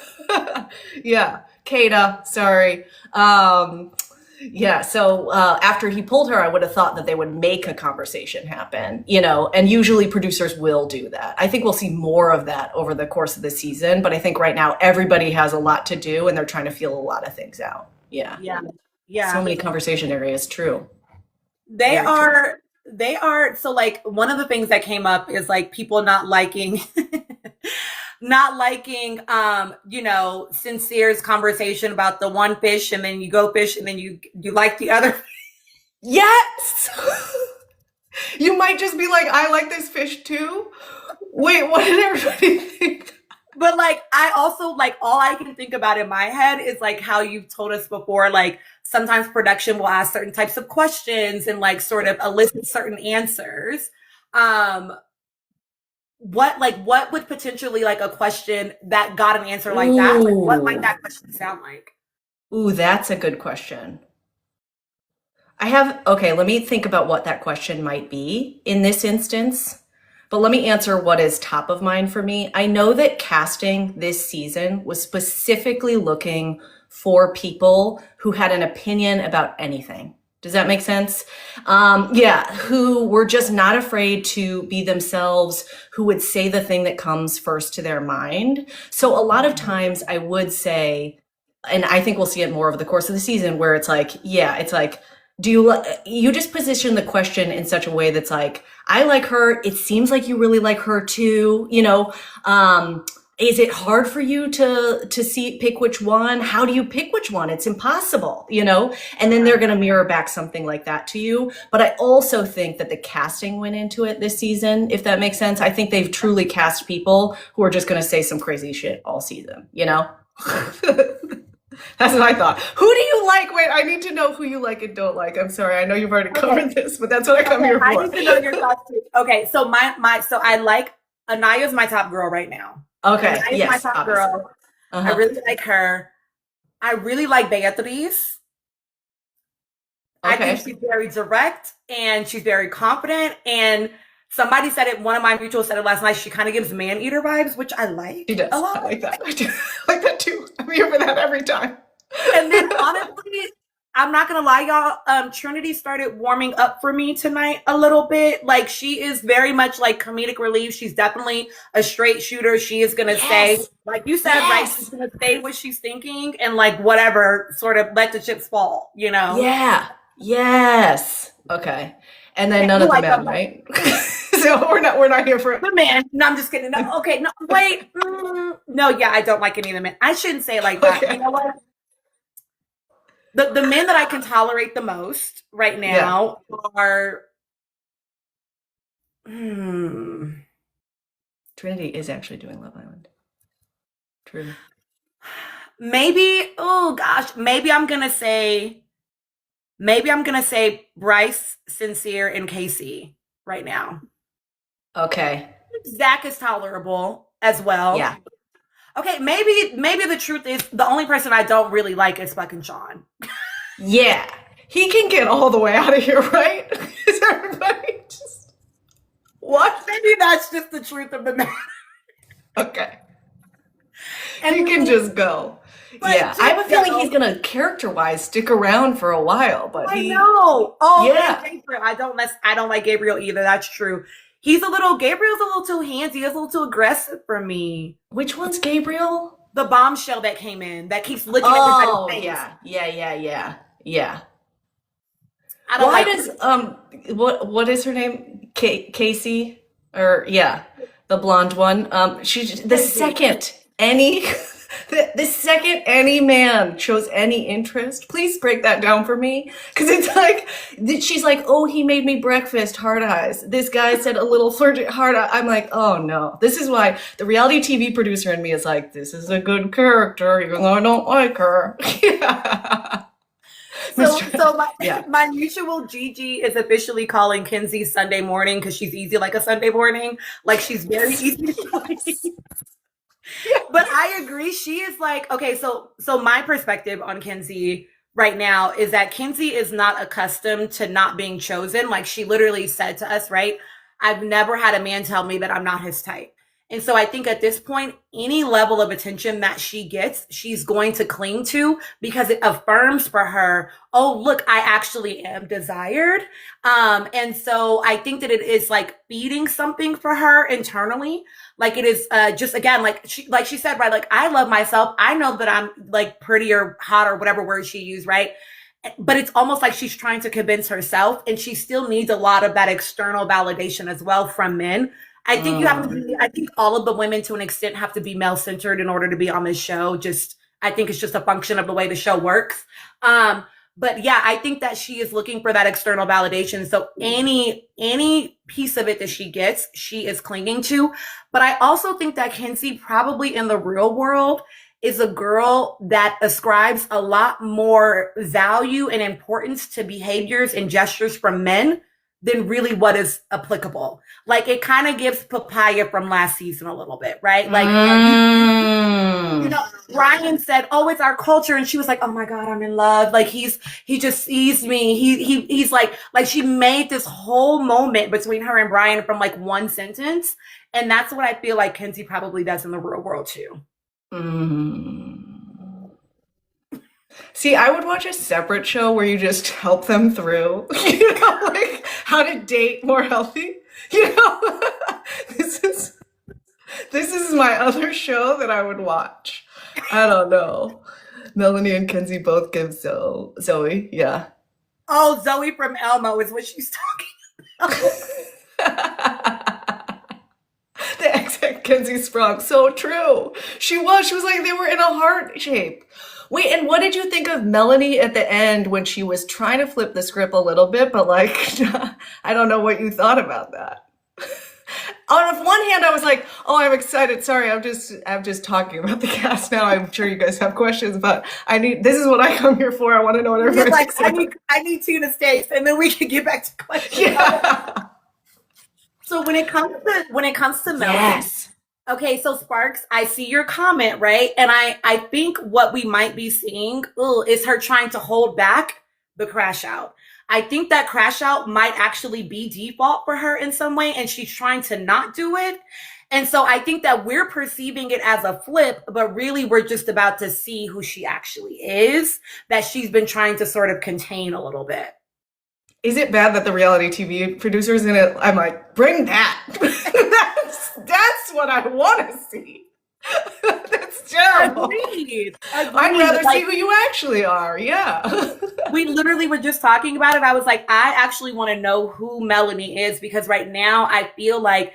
Yeah. Kata, sorry. Yeah. So after he pulled her, I would have thought that they would make a conversation happen, you know, and usually producers will do that. I think we'll see more of that over the course of the season. But I think right now everybody has a lot to do and they're trying to feel a lot of things out. Yeah. Yeah. Yeah. So many conversation areas. True. They Very true. are, they are, so like one of the things that came up is like people not liking, not liking, you know, Sincere's conversation about the one fish and then you go fish and then you like the other. Yes. You might just be like, I like this fish too. Wait, what did everybody think? But like, I also like all I can think about in my head is like how you've told us before, like sometimes production will ask certain types of questions and like sort of elicit certain answers. What would potentially like a question that got an answer like that? Like, what might that question sound like? Ooh, that's a good question. Okay, let me think about what that question might be in this instance. But let me answer what is top of mind for me. I know that casting this season was specifically looking for people who had an opinion about anything. Does that make sense? Yeah, who were just not afraid to be themselves, who would say the thing that comes first to their mind. So a lot of times I would say, and I think we'll see it more over the course of the season, where it's like, yeah, it's like, you just position the question in such a way that's like, I like her. It seems like you really like her too. You know, is it hard for you to pick which one? How do you pick which one? It's impossible, you know? And then they're going to mirror back something like that to you. But I also think that the casting went into it this season, if that makes sense. I think they've truly cast people who are just going to say some crazy shit all season, you know? That's what I thought. Who do you like? Wait, I need to know who you like and don't like. I'm sorry. I know you've already covered this, but that's what I come here for. I need to know your thoughts too. Okay, so so I like Anaya's my top girl right now. Okay, Anaya's yes, my top obviously. girl. I really like her. I really like Beatriz. I think she's very direct and she's very confident. And somebody said it, one of my mutuals said it last night, she kind of gives man-eater vibes, which I like. She does. A lot. I like that. I do. I like that too. I'm here for that every time. And then honestly, I'm not gonna lie, y'all. Trinity started warming up for me tonight a little bit. Like she is very much like comedic relief. She's definitely a straight shooter. She is gonna say, like you said, right? She's gonna say what she's thinking and like whatever, sort of let the chips fall, you know? Yeah. Yes. Okay. And then none of the men, right? So we're not here for it. The men. No, I'm just kidding. No, okay. No, wait. No, yeah, I don't like any of the men. I shouldn't say it like that. Okay. You know what? The men that I can tolerate the most right now are Trinity is actually doing Love Island. True. maybe, oh gosh, maybe I'm gonna say Bryce, Sincere, and Casey right now. Okay. Zach is tolerable as well. Yeah. Okay, maybe the truth is the only person I don't really like is fucking Sean. Yeah. He can get all the way out of here, right? Is everybody just What? Maybe that's just the truth of the matter. okay? And he can just go. But Yeah, I have a just feeling go. he's gonna character-wise stick around for a while, but I know. Oh, Yeah. and Gabriel. I don't like Gabriel either. That's true. Gabriel's a little too handsy. He's a little too aggressive for me. Which one's Gabriel? The bombshell that came in that keeps looking at Oh, everybody's face. yeah. I don't Why like does what is her name? Casey? Or yeah, the blonde one. She's the second any The second any man shows any interest, please break that down for me. Because it's like, she's like, oh, he made me breakfast, hard eyes. This guy said a little flirty, hard eye. I'm like, oh no. This is why the reality TV producer in me is like, this is a good character, even though I don't like her. Yeah. My mutual Gigi is officially calling Kenzie Sunday morning because she's easy like a Sunday morning. Like she's very easy to please. But I agree. She is like, okay, so my perspective on Kenzie right now is that Kenzie is not accustomed to not being chosen. Like she literally said to us, right? I've never had a man tell me that I'm not his type. And so I think at this point, any level of attention that she gets, she's going to cling to because it affirms for her, oh, look, I actually am desired. And so I think that it is like feeding something for her internally. Like it is just, again, like she said, right? Like I love myself. I know that I'm like pretty or hot or whatever word she used, right? But it's almost like she's trying to convince herself, and she still needs a lot of that external validation as well from men. I think you have to be, I think all of the women to an extent have to be male centered in order to be on this show. I think it's just a function of the way the show works. But yeah, I think that she is looking for that external validation. So any piece of it that she gets, she is clinging to. But I also think that Kenzie probably in the real world is a girl that ascribes a lot more value and importance to behaviors and gestures from men than really what is applicable. Like it kind of gives Papaya from last season a little bit, right? Like, you know, Ryan said, oh, it's our culture. And she was like, oh my God, I'm in love. Like he just sees me. He's like she made this whole moment between her and Brian from like one sentence. And that's what I feel like Kenzie probably does in the real world too. See, I would watch a separate show where you just help them through, you know, like how to date more healthy. You know, this is my other show that I would watch. I don't know. Melanie and Kenzie both give Zoe, yeah. Oh, Zoe from Elmo is what she's talking about. The exact Kenzie Sprung, so true. She was like they were in a heart shape. Wait, and what did you think of Melanie at the end when she was trying to flip the script a little bit, but like, I don't know what you thought about that. On one hand, I was like, oh, I'm excited. Sorry, I'm just talking about the cast now. I'm sure you guys have questions, but this is what I come here for. I want to know what everybody's like, I need Tina States, and then we can get back to questions. Yeah. So when it comes to Melanie, yes. Okay, so Sparks, I see your comment, right? And I think what we might be seeing is her trying to hold back the crash out. I think that crash out might actually be default for her in some way, and she's trying to not do it. And so I think that we're perceiving it as a flip, but really we're just about to see who she actually is, that she's been trying to sort of contain a little bit. Is it bad that the reality TV producers in it, I'm like, bring that. That's what I want to see. That's terrible. Agreed. I'd rather see who you actually are. Yeah. We literally were just talking about it. I was like, I actually want to know who Melanie is, because right now I feel like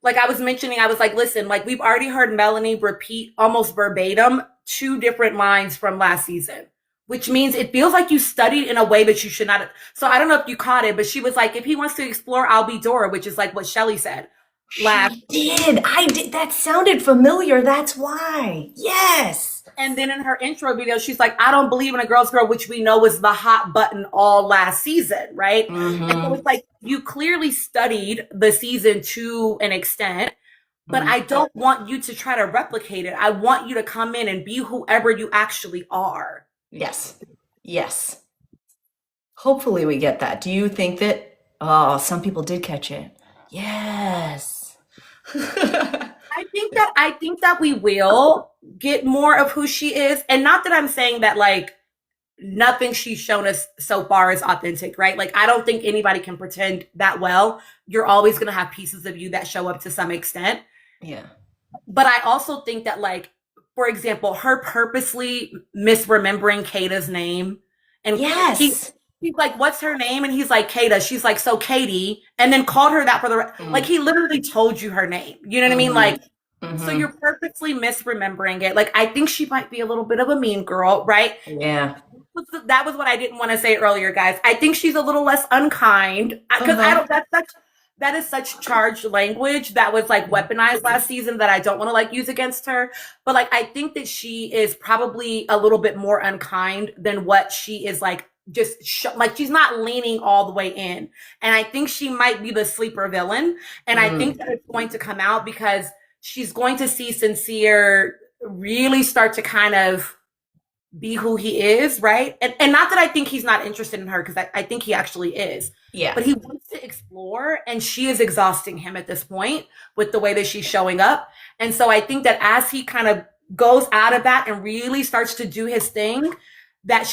I was mentioning, I was like, listen, like we've already heard Melanie repeat almost verbatim 2 different lines from last season, which means it feels like you studied in a way that you should not have. So I don't know if you caught it, but she was like, if he wants to explore, I'll be Dora, which is like what Shelly said. I did. That sounded familiar. That's why. Yes. And then in her intro video, she's like, I don't believe in a girl's girl, which we know was the hot button all last season, right? Mm-hmm. And so it's like, you clearly studied the season to an extent, but I don't want you to try to replicate it. I want you to come in and be whoever you actually are. Yes. Yes. Hopefully we get that. Do you think that, some people did catch it? Yes. I think that we will get more of who she is. And not that I'm saying that like nothing she's shown us so far is authentic, right? Like I don't think anybody can pretend that well. You're always going to have pieces of you that show up to some extent. Yeah. But I also think that like, for example, her purposely misremembering Kata's name. And yes. He's like, what's her name? And he's like, Kata. She's like, so Katie. And then called her that for like, he literally told you her name. You know what I mean? Like, So Mm-hmm. you're purposely misremembering it. Like, I think she might be a little bit of a mean girl, right? Yeah. That was what I didn't want to say earlier, guys. I think she's a little less unkind because I Uh-huh. don't. That is such charged language that was like weaponized last season that I don't want to like use against her. But like, I think that she is probably a little bit more unkind than what she is like. Like she's not leaning all the way in, and I think she might be the sleeper villain. And I think Mm. that it's going to come out because she's going to see Sincere really start to kind of be who he is, right? And not that I think he's not interested in her, because I think he actually is. Yeah. But he wants to explore, and she is exhausting him at this point with the way that she's showing up. And so I think that as he kind of goes out of that and really starts to do his thing, that I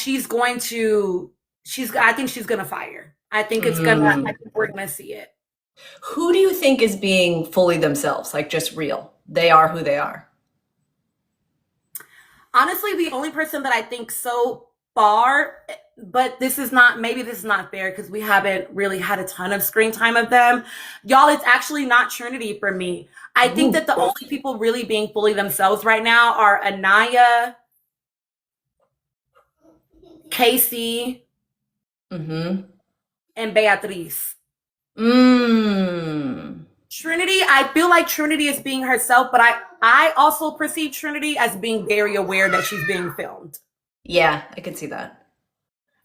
think she's gonna fire. I Mm. think we're gonna see it. Who do you think is being fully themselves, like just real? They are who they are. Honestly, the only person that I think so far, but maybe this is not fair because we haven't really had a ton of screen time of them. Y'all, it's actually not Trinity for me. I think Ooh. that the only people really being fully themselves right now are Anaya, Casey, Mm-hmm. and Beatrice. Mm. Trinity, I feel like Trinity is being herself, but I also perceive Trinity as being very aware that she's being filmed. Yeah, I can see that.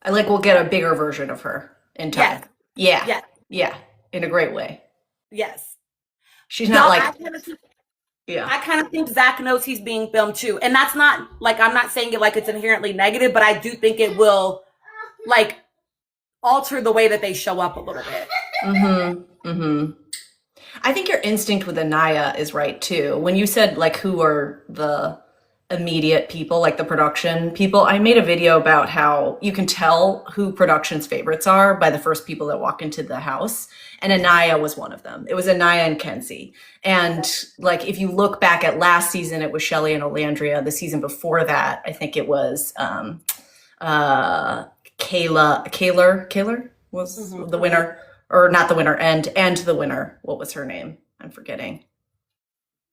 I like we'll get a bigger version of her in time. Yes, Yeah. yes, Yeah. In a great way. yes. She's not Y'all, like, I yeah. kind of think Zach knows he's being filmed too. And that's not like, I'm not saying it like it's inherently negative, but I do think it will like alter the way that they show up a little bit. Mm-hmm. Mm-hmm. I think your instinct with Anaya is right too. When you said like who are the immediate people, like the production people, I made a video about how you can tell who production's favorites are by the first people that walk into the house. And Anaya was one of them. It was Anaya and Kenzie. And like if you look back at last season, it was Shelley and Olandria. The season before that, I think it was uh Kaylor was Mm-hmm, the mm-hmm. winner, or not the winner, and the winner. What was her name? I'm forgetting.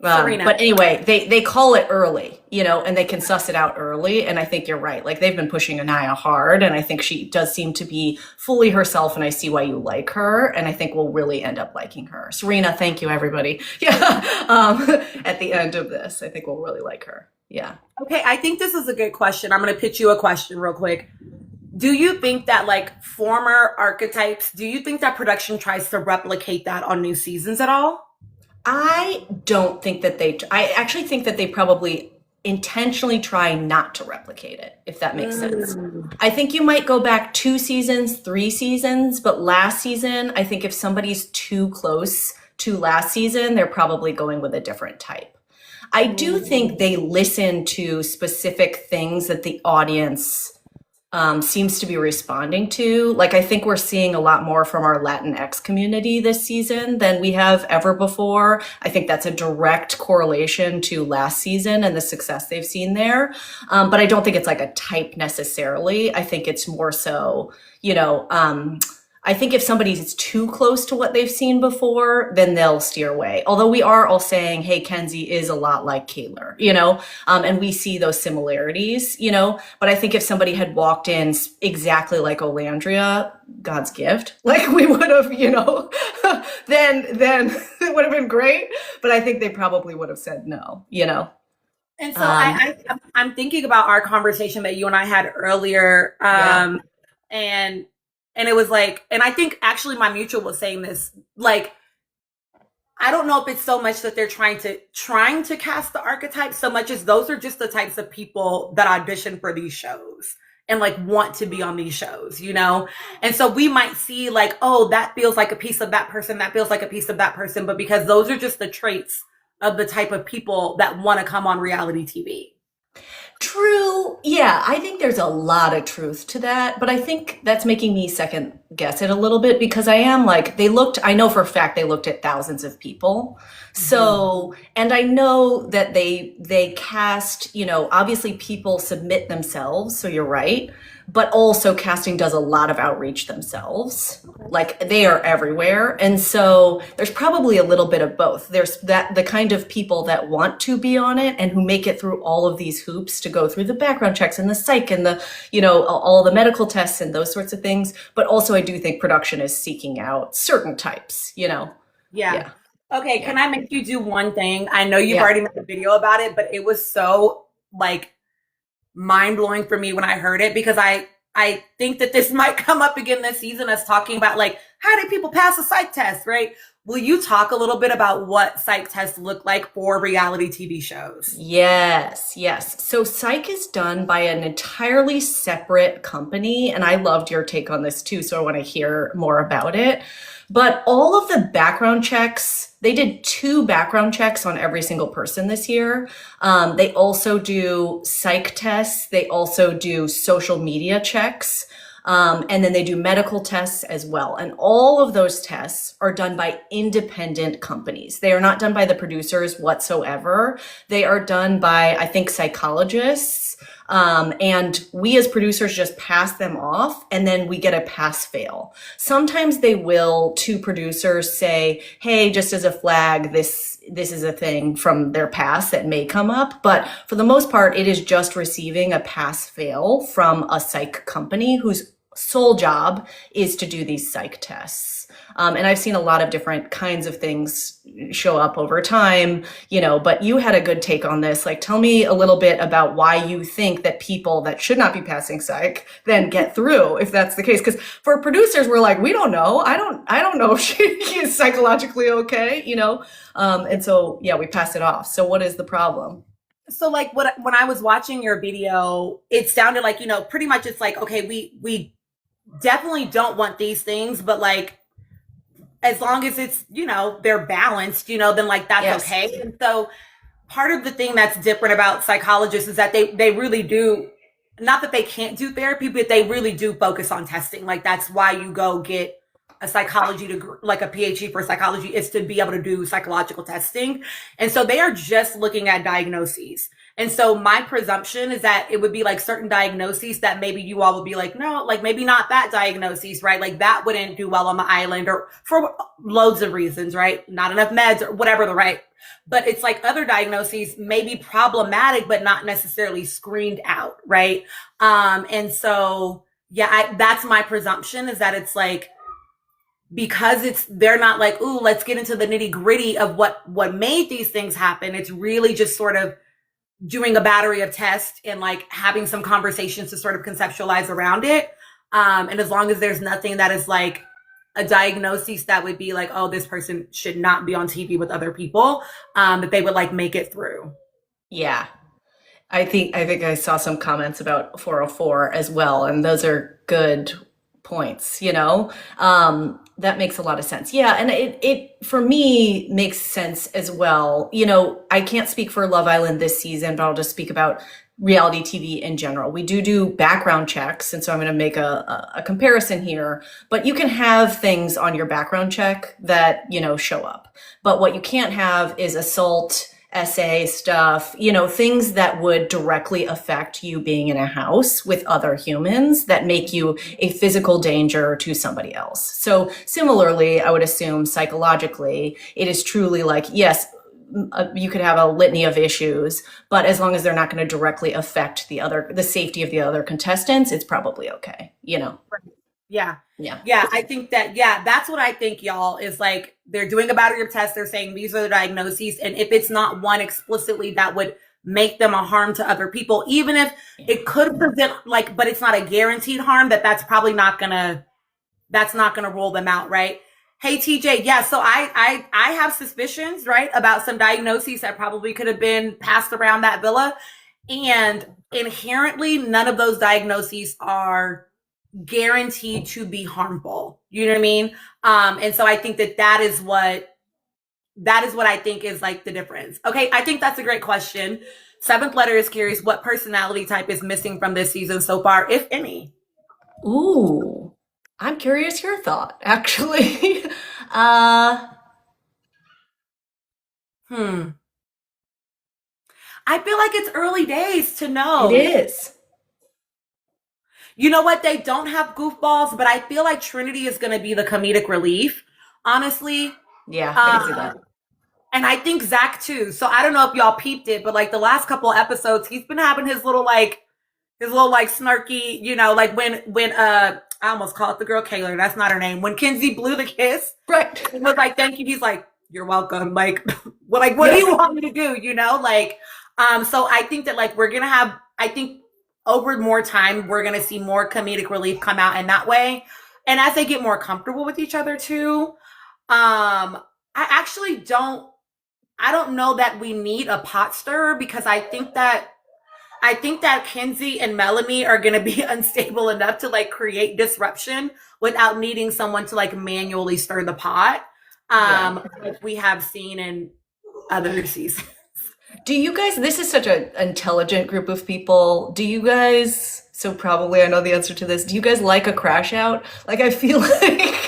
Serena. But anyway, they call it early, you know, and they can suss it out early. And I think you're right. Like they've been pushing Anaya hard, and I think she does seem to be fully herself. And I see why you like her, and I think we'll really end up liking her. Serena, thank you, everybody. Yeah, at the end of this, I think we'll really like her. Yeah. Okay, I think this is a good question. I'm going to pitch you a question real quick. Do you think that like former archetypes, do you think that production tries to replicate that on new seasons at all? I don't think that I actually think that they probably intentionally try not to replicate it, if that makes sense. Mm. I think you might go back 2 seasons, 3 seasons, but last season, I think if somebody's too close to last season, they're probably going with a different type. I do think they listen to specific things that the audience seems to be responding to. Like, I think we're seeing a lot more from our Latinx community this season than we have ever before. I think that's a direct correlation to last season and the success they've seen there. But I don't think it's like a type necessarily. I think it's more so, you know, I think if somebody's too close to what they've seen before, then they'll steer away. Although we are all saying, hey, Kenzie is a lot like Kaylor, you know, and we see those similarities, you know. But I think if somebody had walked in exactly like Olandria, God's gift, like we would have, you know, then it would have been great. But I think they probably would have said no, you know. And so Um, I'm thinking about our conversation that you and I had earlier, yeah. and it was like, and I think actually my mutual was saying this, like, I don't know if it's so much that they're trying to cast the archetypes so much as those are just the types of people that audition for these shows and like want to be on these shows, you know? And so we might see like, oh, that feels like a piece of that person, that feels like a piece of that person, but because those are just the traits of the type of people that want to come on reality TV. True. Yeah, I think there's a lot of truth to that, but I think that's making me second guess it a little bit because I am like, I know for a fact they looked at thousands of people. Mm-hmm. So, and I know that they cast, you know, obviously people submit themselves, so you're right. but also casting does a lot of outreach themselves. Like they are everywhere. And so there's probably a little bit of both. There's that the kind of people that want to be on it and who make it through all of these hoops to go through the background checks and the psych and the, all the medical tests and those sorts of things. But also I do think production is seeking out certain types, Yeah. Yeah. Okay, Yeah. can I make you do one thing? I know you've Yeah. already made a video about it, but it was so like mind blowing for me when I heard it because I think that this might come up again this season, us talking about like how do people pass a psych test, right? Will you talk a little bit about what psych tests look like for reality TV shows? Yes, yes. So Psych is done by an entirely separate company, and I loved your take on this too, so I want to hear more about it. But all of the background checks, they did 2 background checks on every single person this year. They also do psych tests. They also do social media checks. And then they do medical tests as well. And all of those tests are done by independent companies. They are not done by the producers whatsoever. They are done by, I think, psychologists. And we as producers just pass them off and then we get a pass fail. Sometimes they will to producers say, hey, just as a flag, this is a thing from their past that may come up. But for the most part, it is just receiving a pass fail from a psych company whose sole job is to do these psych tests. And I've seen a lot of different kinds of things show up over time, but you had a good take on this. Like, tell me a little bit about why you think that people that should not be passing psych then get through, if that's the case. Because for producers, we're like, we don't know. I don't know if she is psychologically okay, and so, yeah, we pass it off. So what is the problem? So like when I was watching your video, it sounded like, pretty much it's like, okay, we definitely don't want these things, but like as long as it's, they're balanced, then like that's Yes. okay. And so part of the thing that's different about psychologists is that they really do, not that they can't do therapy, but they really do focus on testing. Like that's why you go get a psychology degree, like a PhD for psychology, is to be able to do psychological testing. And so they are just looking at diagnoses. And so my presumption is that it would be like certain diagnoses that maybe you all would be like, no, like maybe not that diagnosis, right? Like that wouldn't do well on the island or for loads of reasons, right? Not enough meds or whatever the right. But it's like other diagnoses may be problematic, but not necessarily screened out, right? And so, yeah, that's my presumption is that it's like, because they're not like, ooh, let's get into the nitty gritty of what made these things happen. It's really just sort of doing a battery of tests and like having some conversations to sort of conceptualize around it. And as long as there's nothing that is like a diagnosis that would be like, oh, this person should not be on TV with other people, that they would like make it through. Yeah. I think I saw some comments about 404 as well, and those are good points, that makes a lot of sense. Yeah, and it for me makes sense as well. I can't speak for Love Island this season, but I'll just speak about reality TV in general. We do background checks, and so I'm going to make a comparison here. But you can have things on your background check that show up. But what you can't have is assault, SA stuff, things that would directly affect you being in a house with other humans that make you a physical danger to somebody else. So similarly, I would assume psychologically, it is truly like, yes, you could have a litany of issues, but as long as they're not going to directly affect the safety of the other contestants, it's probably okay, Yeah. Yeah. Yeah. I think that, that's what I think, y'all, is like they're doing a battery of tests. They're saying these are the diagnoses. And if it's not one explicitly that would make them a harm to other people, even if it could present like, but it's not a guaranteed harm, that's probably not gonna rule them out. Right. Hey, TJ. Yeah. So I have suspicions, right, about some diagnoses that probably could have been passed around that villa. And inherently, none of those diagnoses are guaranteed to be harmful. You know what I mean? And so I think that is what I think is like the difference. Okay, I think that's a great question. Seventh Letter is curious, what personality type is missing from this season so far, if any? Ooh, I'm curious your thought, actually. I feel like it's early days to know. It is. You know what? They don't have goofballs, but I feel like Trinity is going to be the comedic relief, honestly. Yeah, I can see that. And I think Zach too. So I don't know if y'all peeped it, but like the last couple of episodes, he's been having his little snarky, like when I almost called the girl Kaylor. That's not her name. When Kenzie blew the kiss, right? It was like, thank you. He's like, you're welcome. Like, what do you want me to do? So I think that like we're gonna have. I think over more time we're gonna see more comedic relief come out in that way, and as they get more comfortable with each other too. I actually don't. I don't know that we need a pot stirrer because I think that Kenzie and Melanie are going to be unstable enough to like create disruption without needing someone to like manually stir the pot. Like we have seen in other seasons. Do you guys, this is such an intelligent group of people. Do you guys, so probably I know the answer to this, do you guys like a crash out? Like I feel like,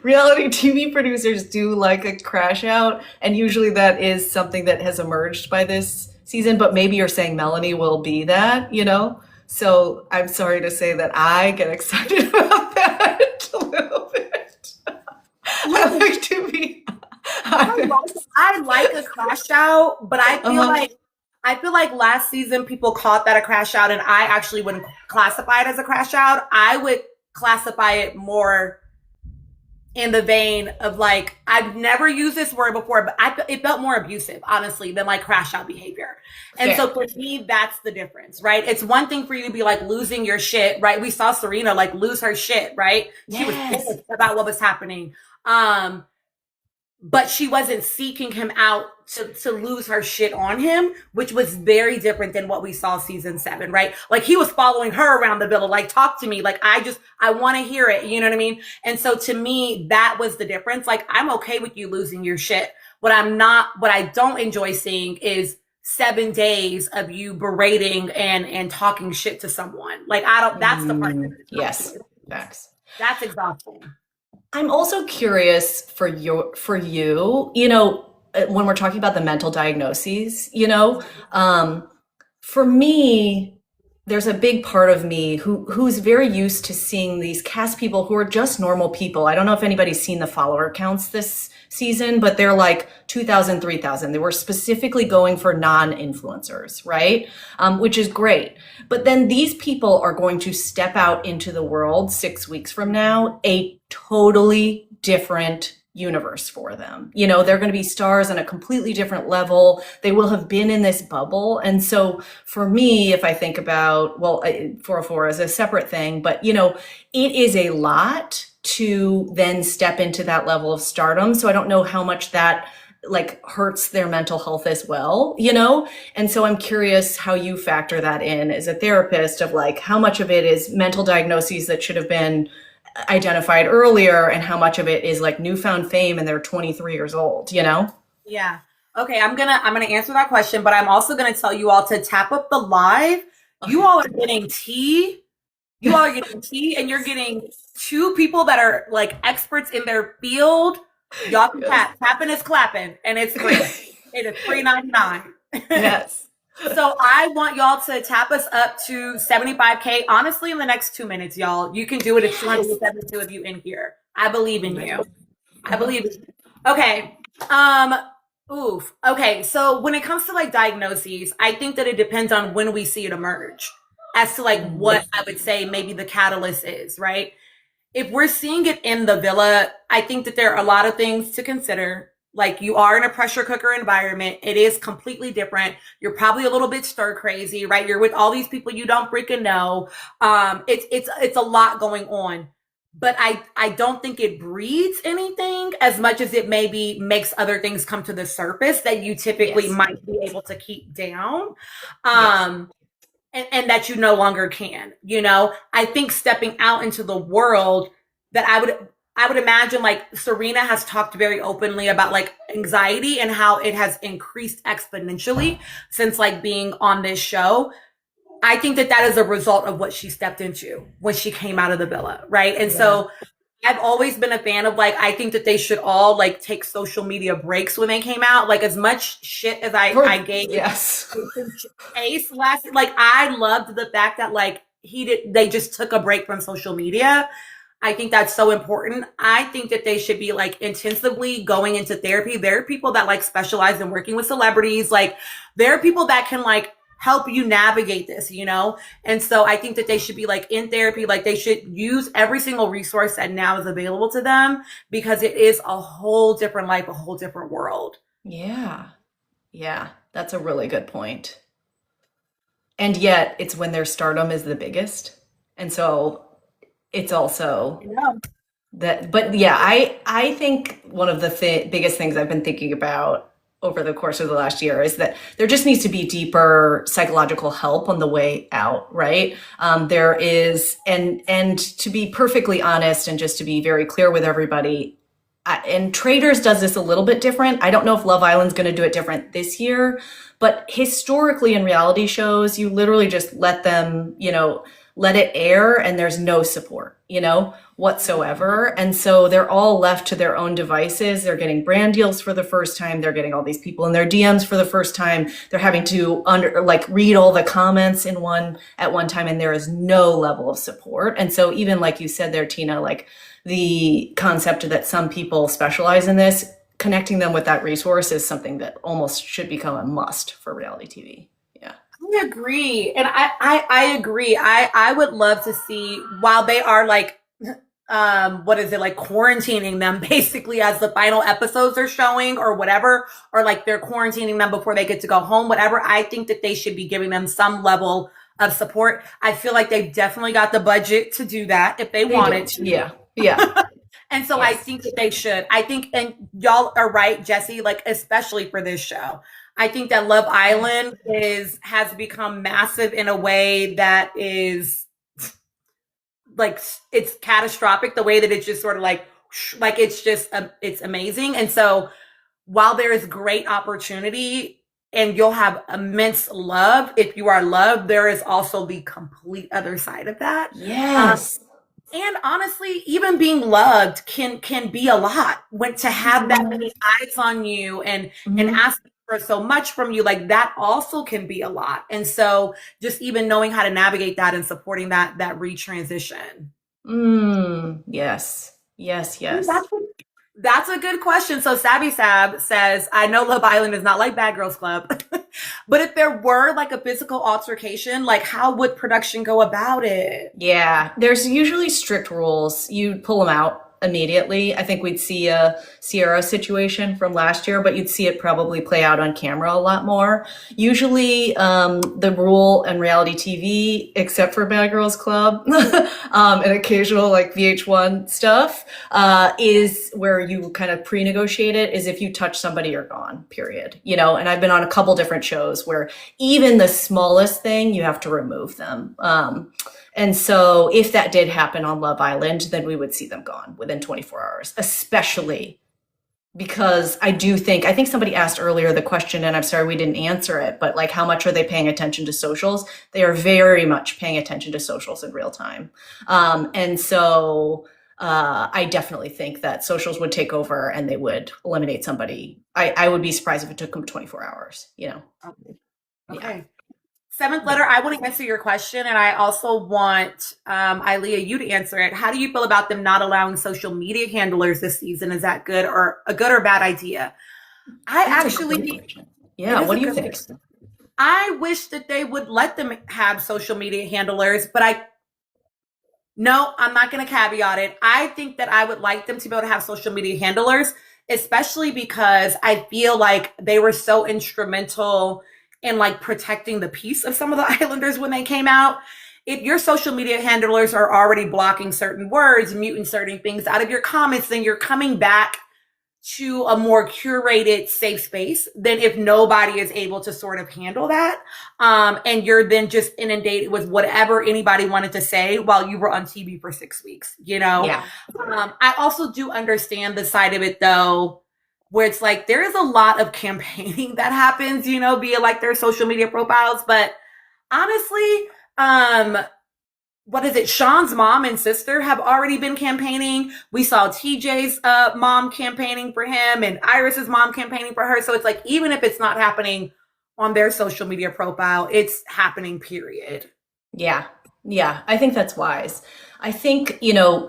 reality TV producers do like a crash out. And usually that is something that has emerged by this season, but maybe you're saying Melanie will be that, So I'm sorry to say that I get excited about that a little bit. I like to be. I like a crash out, but I feel like last season people called that a crash out, and I actually wouldn't classify it as a crash out. I would classify it more in the vein of like, I've never used this word before, but it felt more abusive, honestly, than like crash out behavior. And so for me, that's the difference, right? It's one thing for you to be like losing your shit, right? We saw Serena like lose her shit, right? She was pissed about what was happening. But she wasn't seeking him out to lose her shit on him, which was very different than what we saw season 7, right? Like he was following her around the villa, like talk to me. Like I want to hear it. You know what I mean? And so to me, that was the difference. Like I'm okay with you losing your shit. What I don't enjoy seeing is 7 days of you berating and talking shit to someone. Like that's the part. Yes. Facts. That's exhausting. I'm also curious for you, when we're talking about the mental diagnoses, for me, there's a big part of me who's very used to seeing these cast people who are just normal people. I don't know if anybody's seen the follower counts this season, but they're like 2,000, 3,000. They were specifically going for non-influencers, right? Which is great. But then these people are going to step out into the world 6 weeks from now, a totally different universe for them. They're going to be stars on a completely different level. They will have been in this bubble. And so for me, if I think about, 404 is a separate thing, but it is a lot to then step into that level of stardom. So I don't know how much that like hurts their mental health as well, And so I'm curious how you factor that in as a therapist of like, how much of it is mental diagnoses that should have been identified earlier and how much of it is like newfound fame and they're 23 years old, Yeah. Okay. I'm going to answer that question, but I'm also going to tell you all to tap up the live. Okay. You all are getting tea. You all are getting tea and you're getting 2 people that are like experts in their field. Y'all can tap. Tapping is clapping and it's free. It is $3.99. Yes. So I want y'all to tap us up to 75K. Honestly, in the next 2 minutes, y'all, you can do it. It's 272 of you in here. I believe in you. I believe in you. Okay. Okay. So when it comes to like diagnoses, I think that it depends on when we see it emerge as to like what I would say maybe the catalyst is, right? If we're seeing it in the villa, I think that there are a lot of things to consider. Like you are in a pressure cooker environment. It is completely different. You're probably a little bit stir crazy, right? You're with all these people you don't freaking know. It's a lot going on, but I don't think it breeds anything as much as it maybe makes other things come to the surface that you typically might be able to keep down. And that you no longer can, I think stepping out into the world that I would imagine like Serena has talked very openly about like anxiety and how it has increased exponentially since like being on this show. I think that is a result of what she stepped into when she came out of the villa. Right. And so I've always been a fan of like, I think that they should all like take social media breaks when they came out. Like as much shit as I gave Ace last, like I loved the fact that like they just took a break from social media. I think that's so important. I think that they should be like intensively going into therapy. There are people that like specialize in working with celebrities. Like there are people that can like help you navigate this, you know? And so I think that they should be like in therapy. Like they should use every single resource that now is available to them, because it is a whole different life, a whole different world. Yeah. Yeah. That's a really good point. And yet it's when their stardom is the biggest. And so it's also Yeah. that, but yeah, I think one of the biggest things I've been thinking about over the course of the last year is that there just needs to be deeper psychological help on the way out, right? There is, and to be perfectly honest and just to be very clear with everybody, and Traders does this a little bit different. I don't know if Love Island's going to do it different this year, but historically in reality shows, you literally just let them, let it air and there's no support, whatsoever. And so they're all left to their own devices. They're getting brand deals for the first time. They're getting all these people in their DMs for the first time. They're having to read all the comments at one time, and there is no level of support. And so even like you said there, Tina, like the concept that some people specialize in this, connecting them with that resource is something that almost should become a must for reality TV. Yeah. I agree. And I agree. I would love to see, while they are like, what is it, like quarantining them basically as the final episodes are showing or whatever, or like they're quarantining them before they get to go home, whatever. I think that they should be giving them some level of support. I feel like they've definitely got the budget to do that if they wanted to. Yeah. Yeah. And so Yes. I think that they should. I think, and y'all are right, Jesse, like especially for this show. I think that Love Island has become massive in a way that is like, it's catastrophic, the way that it's just sort of like it's just it's amazing. And so while there is great opportunity and you'll have immense love if you are loved, there is also the complete other side of that. Yes. And honestly, even being loved can be a lot. When to have that many eyes on you and asking for so much from you, like that also can be a lot. And so just even knowing how to navigate that and supporting that retransition. Yes. Yes. Yes. That's a good question. So Savvy Sab says, I know Love Island is not like Bad Girls Club, but if there were like a physical altercation, like how would production go about it? Yeah, there's usually strict rules. You'd pull them out immediately. I think we'd see a Sierra situation from last year, but you'd see it probably play out on camera a lot more. Usually, the rule in reality TV, except for Bad Girls Club, and occasional like VH1 stuff, is where you kind of pre-negotiate it, is if you touch somebody, you're gone, period. And I've been on a couple different shows where even the smallest thing, you have to remove them. And so if that did happen on Love Island, then we would see them gone within 24 hours, especially because I think somebody asked earlier the question, and I'm sorry we didn't answer it, but like how much are they paying attention to socials? They are very much paying attention to socials in real time. And so I definitely think that socials would take over and they would eliminate somebody. I would be surprised if it took them 24 hours, Okay. Yeah. Seventh letter, I want to answer your question, and I also want Ilea, you to answer it. How do you feel about them not allowing social media handlers this season? Is that good or bad idea? What do you think? I wish that they would let them have social media handlers, but I'm not going to caveat it. I think that I would like them to be able to have social media handlers, especially because I feel like they were so instrumental in like protecting the peace of some of the Islanders when they came out. If your social media handlers are already blocking certain words, muting certain things out of your comments, then you're coming back to a more curated safe space than if nobody is able to sort of handle that. And you're then just inundated with whatever anybody wanted to say while you were on TV for 6 weeks, Yeah. I also do understand the side of it though, where it's like there is a lot of campaigning that happens, via like their social media profiles. But honestly, what is it? Sean's mom and sister have already been campaigning. We saw TJ's mom campaigning for him and Iris's mom campaigning for her. So it's like, even if it's not happening on their social media profile, it's happening, period. Yeah. Yeah, I think that's wise. I think,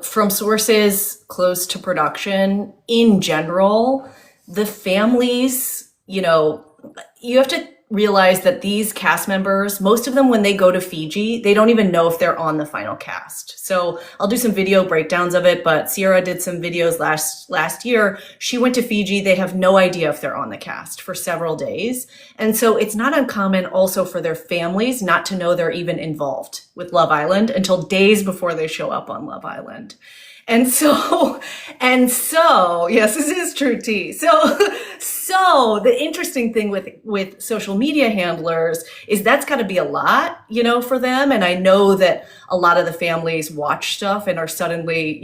from sources close to production in general, the families, you have to realize that these cast members, most of them, when they go to Fiji, they don't even know if they're on the final cast. So I'll do some video breakdowns of it, but Sierra did some videos last year. She went to Fiji. They have no idea if they're on the cast for several days. And so it's not uncommon also for their families not to know they're even involved with Love Island until days before they show up on Love Island. And so, yes, this is true, T. So the interesting thing with social media handlers is that's got to be a lot, for them. And I know that a lot of the families watch stuff and are suddenly,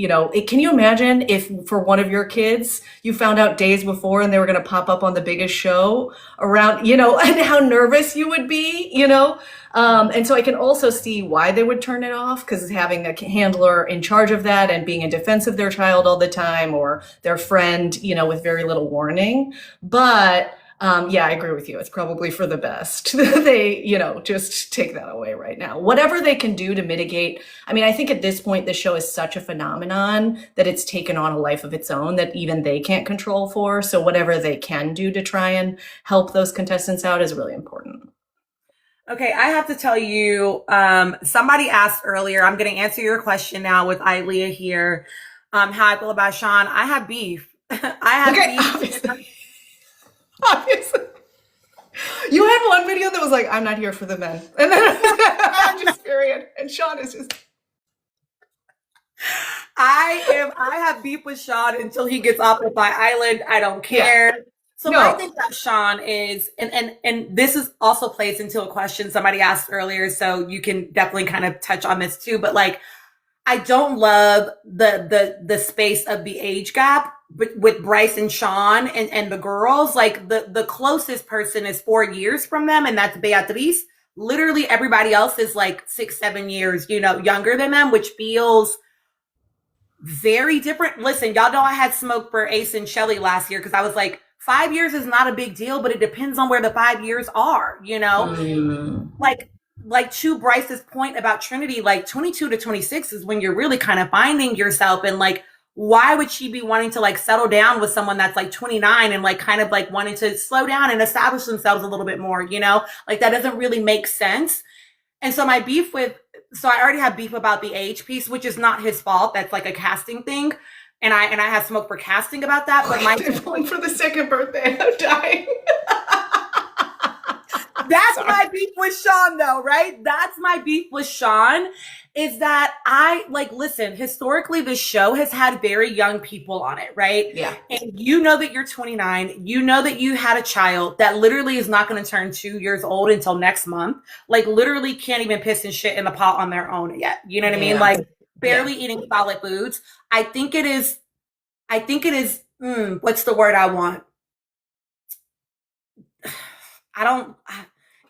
can you imagine if for one of your kids, you found out days before and they were going to pop up on the biggest show around, and how nervous you would be, and so I can also see why they would turn it off, because having a handler in charge of that and being in defense of their child all the time, or their friend, with very little warning. But yeah, I agree with you. It's probably for the best. They, just take that away right now. Whatever they can do to mitigate. I mean, I think at this point, the show is such a phenomenon that it's taken on a life of its own that even they can't control for. So whatever they can do to try and help those contestants out is really important. Okay, I have to tell you, somebody asked earlier, I'm going to answer your question now with Ilea here, how I feel about Sean. I have beef. Beef. Obviously. You had one video that was like, I'm not here for the men. And then I'm just period. And Sean is just... I have beef with Sean until he gets off of my island. I don't care. Yeah. So my thing about Sean is, and this is also plays into a question somebody asked earlier, so you can definitely kind of touch on this too. But like, I don't love the space of the age gap with Bryce and Sean and the girls. Like the closest person is 4 years from them, and that's Beatriz. Literally everybody else is like 6-7 years, younger than them, which feels very different. Listen, y'all know I had smoke for Ace and Shelly last year because I was like, 5 years is not a big deal, but it depends on where the 5 years are, Like to Bryce's point about Trinity, like 22 to 26 is when you're really kind of finding yourself. And like, why would she be wanting to like settle down with someone that's like 29 and like kind of like wanting to slow down and establish themselves a little bit more, like that doesn't really make sense. And so I already have beef about the age piece, which is not his fault. That's like a casting thing. And I have smoke for casting about that, but my for the second birthday, I'm dying. That's my beef with Sean, though, right? That's my beef with Sean, is that listen, historically, the show has had very young people on it, right? Yeah. And that you're 29, that you had a child that literally is not going to turn 2 years old until next month, like literally can't even piss and shit in the pot on their own yet. You know what I mean? Like barely eating solid foods. I think it is, what's the word I want?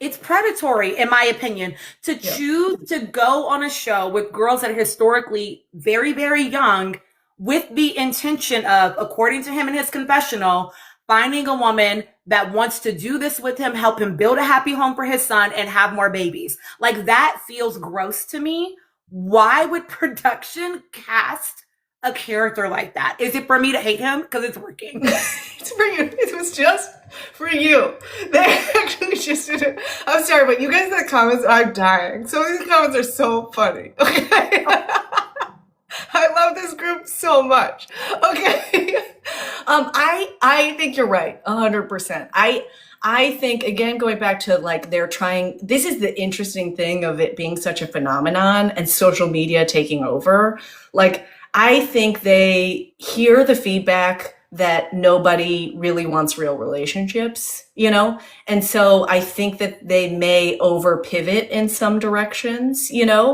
It's predatory, in my opinion, to choose to go on a show with girls that are historically very, very young with the intention of, according to him in his confessional, finding a woman that wants to do this with him, help him build a happy home for his son and have more babies. Like that feels gross to me. Why would production cast a character like that? Is it for me to hate him? Because it's working. It's for you. It was just for you. They actually just did it. I'm sorry, but you guys in the comments, I'm dying. Some of these comments are so funny. Okay. I love this group so much. Okay. I think you're right. 100%. I think, again, going back to like this is the interesting thing of it being such a phenomenon and social media taking over. Like, I think they hear the feedback that nobody really wants real relationships, And so I think that they may over pivot in some directions, but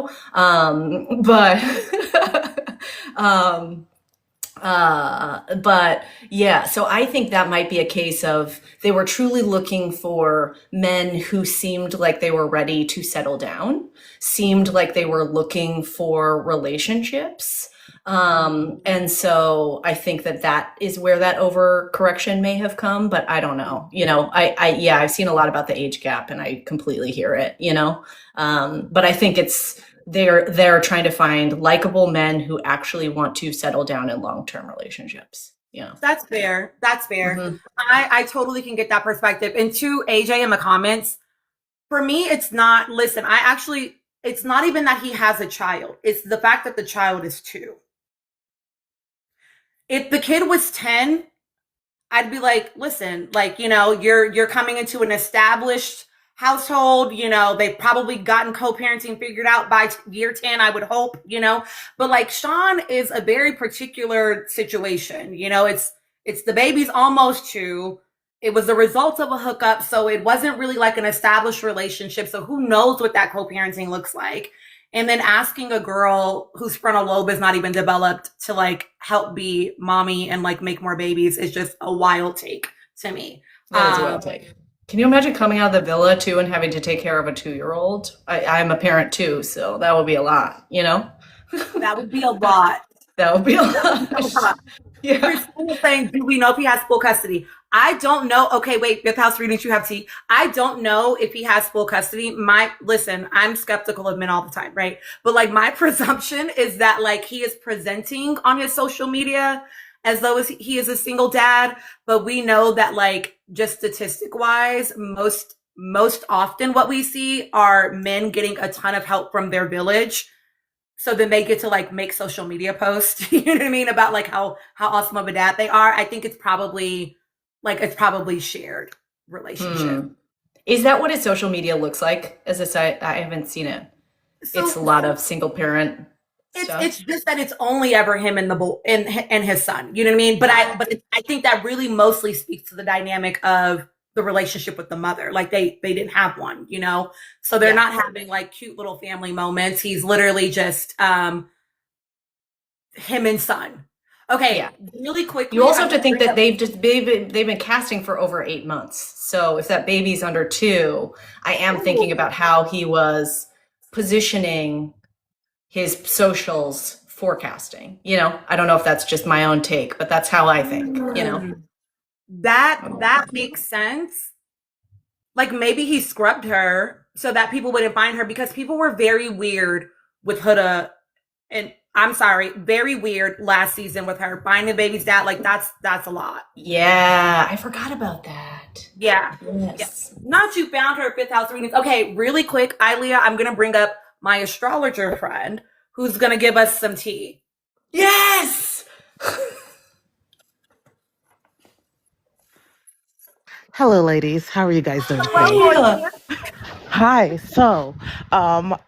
yeah, so I think that might be a case of they were truly looking for men who seemed like they were ready to settle down, seemed like they were looking for relationships. And so I think that is where that overcorrection may have come, but I don't know, I've seen a lot about the age gap and I completely hear it, but I think it's they're trying to find likable men who actually want to settle down in long-term relationships. Yeah. That's fair. That's fair. Mm-hmm. I totally can get that perspective. And to AJ in the comments, for me, it's not, listen, it's not even that he has a child. It's the fact that the child is 2. If the kid was 10, I'd be like, listen, like, you're coming into an established household, they've probably gotten co-parenting figured out by year 10, I would hope, but like Sean is a very particular situation, it's the baby's almost 2. It was the result of a hookup, so it wasn't really like an established relationship, so who knows what that co-parenting looks like. And then asking a girl whose frontal lobe is not even developed to like help be mommy and like make more babies is just a wild take to me. That is a wild take. Can you imagine coming out of the villa too and having to take care of a 2-year-old? I'm a parent too, so that would be a lot, That would be a lot. That would be a lot. Yeah. Christine is saying, do we know if he has full custody? I don't know. Okay, wait, Fifth House readings, you have tea. I don't know if he has full custody. Listen, I'm skeptical of men all the time, right? But like my presumption is that like he is presenting on his social media as though he is a single dad. But we know that like just statistic wise, most often what we see are men getting a ton of help from their village. So then they get to like make social media posts, you know what I mean? About like how awesome of a dad they are. I think it's probably shared relationship. Is that what his social media looks like as a site? I haven't seen it. So, it's a lot of single parent stuff. It's just that it's only ever him and and his son. You know what I mean? But I think that really mostly speaks to the dynamic of the relationship with the mother. Like they didn't have one, so they're not having like cute little family moments. He's literally just him and son. Okay, really quickly. You also have to think that they've been casting for over 8 months. So if that baby's under 2, I am thinking about how he was positioning his socials forecasting. I don't know if that's just my own take, but that's how I think. That makes sense. Like maybe he scrubbed her so that people wouldn't find her, because people were very weird with Huda, and I'm sorry, very weird last season with her finding the baby's dad. Like that's a lot. Yeah, I forgot about that. Yeah. Yes. Not you found her Fifth House readings. Okay, really quick, Ilea, I'm gonna bring up my astrologer friend who's gonna give us some tea. Yes. Hello, ladies. How are you guys doing today? Hi. Hi. So,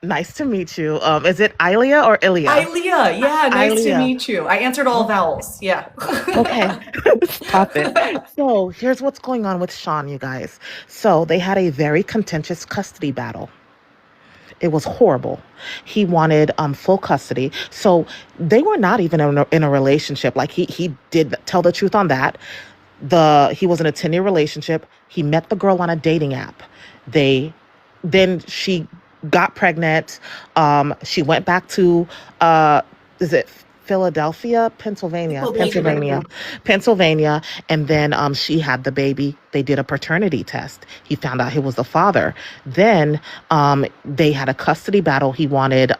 nice to meet you. Is it Ilea or Ilea? Ilea. Yeah, nice to Ilea. meet you. I answered all vowels. Yeah. Okay. Stop it. So, here's what's going on with Sean, you guys. So, they had a very contentious custody battle. It was horrible. He wanted full custody. So, they were not even in a relationship. Like, he did tell the truth on that. He was in a 10-year relationship. He met the girl on a dating app. Then she got pregnant. She went back to is it Philadelphia, Pennsylvania, and then she had the baby. They did a paternity test. He found out he was the father. Then they had a custody battle. He wanted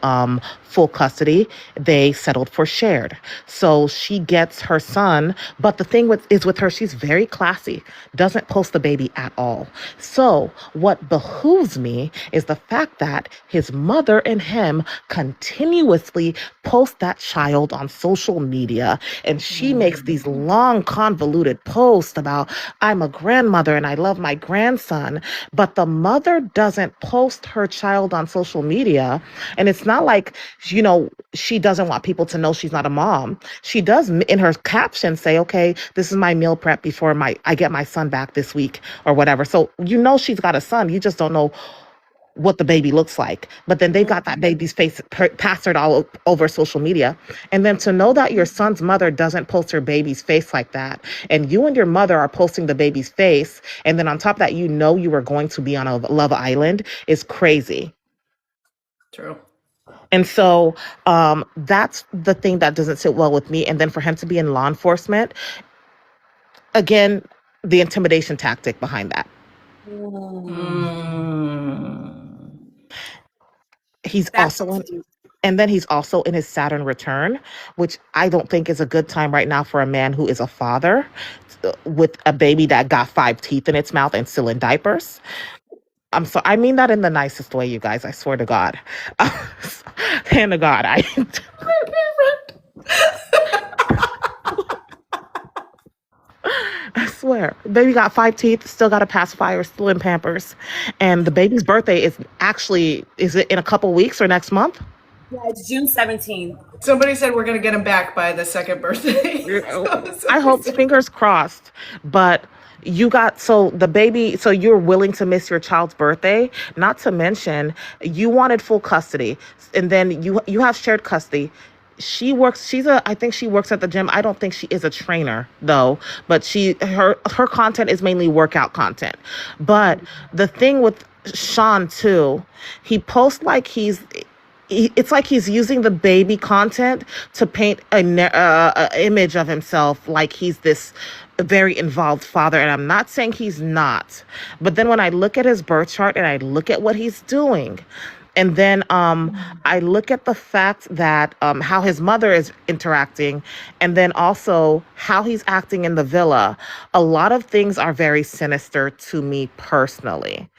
full custody. They settled for shared. So she gets her son, but the thing with her, she's very classy, doesn't post the baby at all. So what behooves me is the fact that his mother and him continuously post that child on social media, and she makes these long convoluted posts about, I'm a grandmother and I love my grandson, but the mother doesn't post her child on social media. And it's not like, she doesn't want people to know she's not a mom. She does in her caption say, okay, this is my meal prep before I get my son back this week or whatever. So she's got a son. You just don't know what the baby looks like. But then they've got that baby's face plastered all over social media. And then to know that your son's mother doesn't post her baby's face like that, and you and your mother are posting the baby's face, and then on top of that, you were going to be on a Love Island, is crazy. True. And so that's the thing that doesn't sit well with me. And then for him to be in law enforcement, again, the intimidation tactic behind that. He's also And then he's also in his Saturn return, which I don't think is a good time right now for a man who is a father with a baby that got 5 teeth in its mouth and still in diapers. I mean that in the nicest way, you guys. I swear to God. Hand to God. I swear. Baby got 5 teeth, still got a pacifier, still in Pampers. And the baby's birthday is it in a couple weeks or next month? Yeah, it's June 17th. Somebody said we're gonna get him back by the second birthday. I hope, fingers crossed. But so the baby, so you're willing to miss your child's birthday, not to mention you wanted full custody. And then you have shared custody. I think she works at the gym. I don't think she is a trainer though, but her content is mainly workout content. But the thing with Sean too, he posts like it's like he's using the baby content to paint a image of himself like he's this very involved father. And I'm not saying he's not, but then when I look at his birth chart and I look at what he's doing, and then I look at the fact that how his mother is interacting, and then also how he's acting in the villa, a lot of things are very sinister to me personally.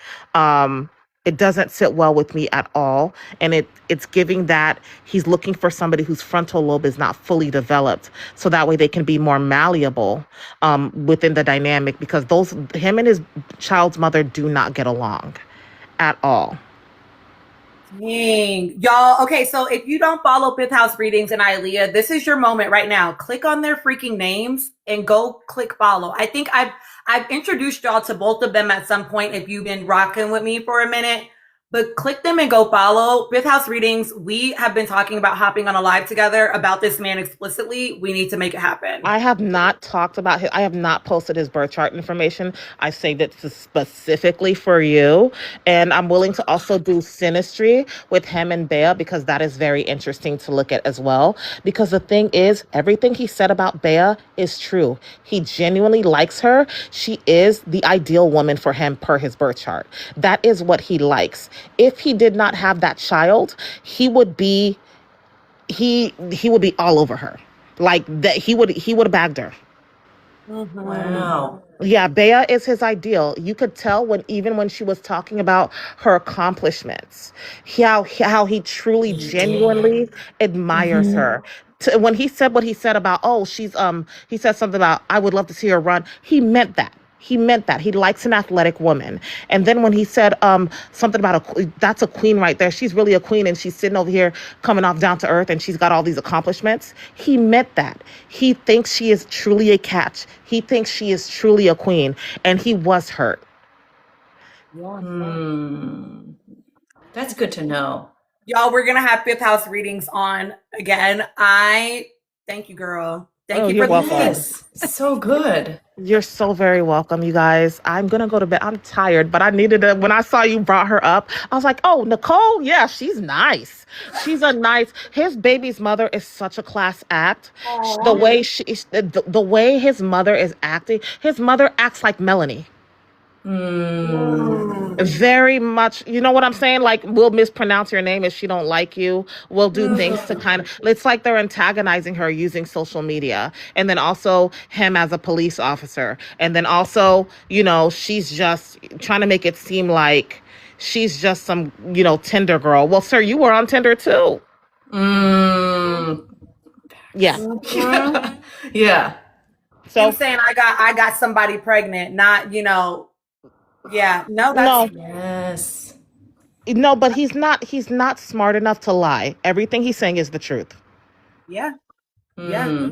It doesn't sit well with me at all. And it's giving that he's looking for somebody whose frontal lobe is not fully developed. So that way they can be more malleable within the dynamic, because him and his child's mother do not get along at all. Dang. Y'all, okay, so if you don't follow Fifth House Readings and Ilea, this is your moment right now. Click on their freaking names and go click follow. I think I've introduced y'all to both of them at some point if you've been rocking with me for a minute. But click them and go follow. Fifth House Readings, we have been talking about hopping on a live together about this man explicitly. We need to make it happen. I have not posted his birth chart information. I saved it specifically for you. And I'm willing to also do synastry with him and Bea, because that is very interesting to look at as well. Because the thing is, everything he said about Bea is true. He genuinely likes her. She is the ideal woman for him per his birth chart. That is what he likes. If he did not have that child, he would be all over her. Like that, he would have bagged her. Mm-hmm. Wow. Yeah, Bea is his ideal. You could tell even when she was talking about her accomplishments, how he truly, genuinely admires her. When he said what he said about, he said something about, I would love to see her run. He meant that. He meant that. He likes an athletic woman. And then when he said something about that's a queen right there. She's really a queen, and she's sitting over here coming off down to earth, and she's got all these accomplishments. He meant that. He thinks she is truly a catch. He thinks she is truly a queen, and he was hurt. That's good to know. Y'all, we're going to have Fifth House Readings on again. Thank you, girl. Thank you for this. So good. You're so very welcome, you guys. I'm going to go to bed. I'm tired, but I needed to, when I saw you brought her up, I was like, oh, Nicole, yeah, she's nice. His baby's mother is such a class act. Aww. The way his mother is acting, his mother acts like Melanie. Very much, you know what I'm saying? Like, we'll mispronounce your name if she don't like you. We'll do things to kind of, it's like they're antagonizing her using social media. And then also him as a police officer. And then also, she's just trying to make it seem like she's just some, Tinder girl. Well, sir, you were on Tinder too. Yeah. Yeah. So I'm saying I got somebody pregnant, not, yeah, no. Yes. No, but he's not smart enough to lie. Everything he's saying is the truth. Yeah. Yeah.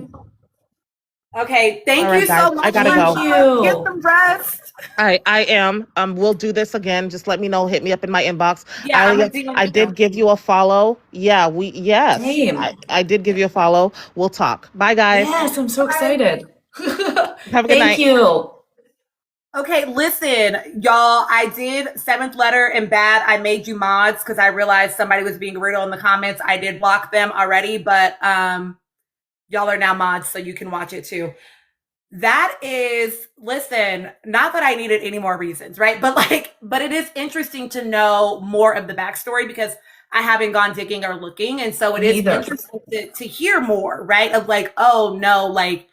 Okay, thank you so much. I gotta go. Get some rest. I am. We'll do this again. Just let me know. Hit me up in my inbox. Yeah, I did give you a follow. Yeah, I did give you a follow. We'll talk. Bye, guys. Yes, I'm so excited. Have a good night. Thank you. Okay, listen, y'all, I did Seventh Letter and Bad. I made you mods because I realized somebody was being rude in the comments. I did block them already, but y'all are now mods, so you can watch it too. That is, listen, not that I needed any more reasons, right? But it is interesting to know more of the backstory, because I haven't gone digging or looking. And so it Me is either. interesting to hear more, right? Of like, oh no, like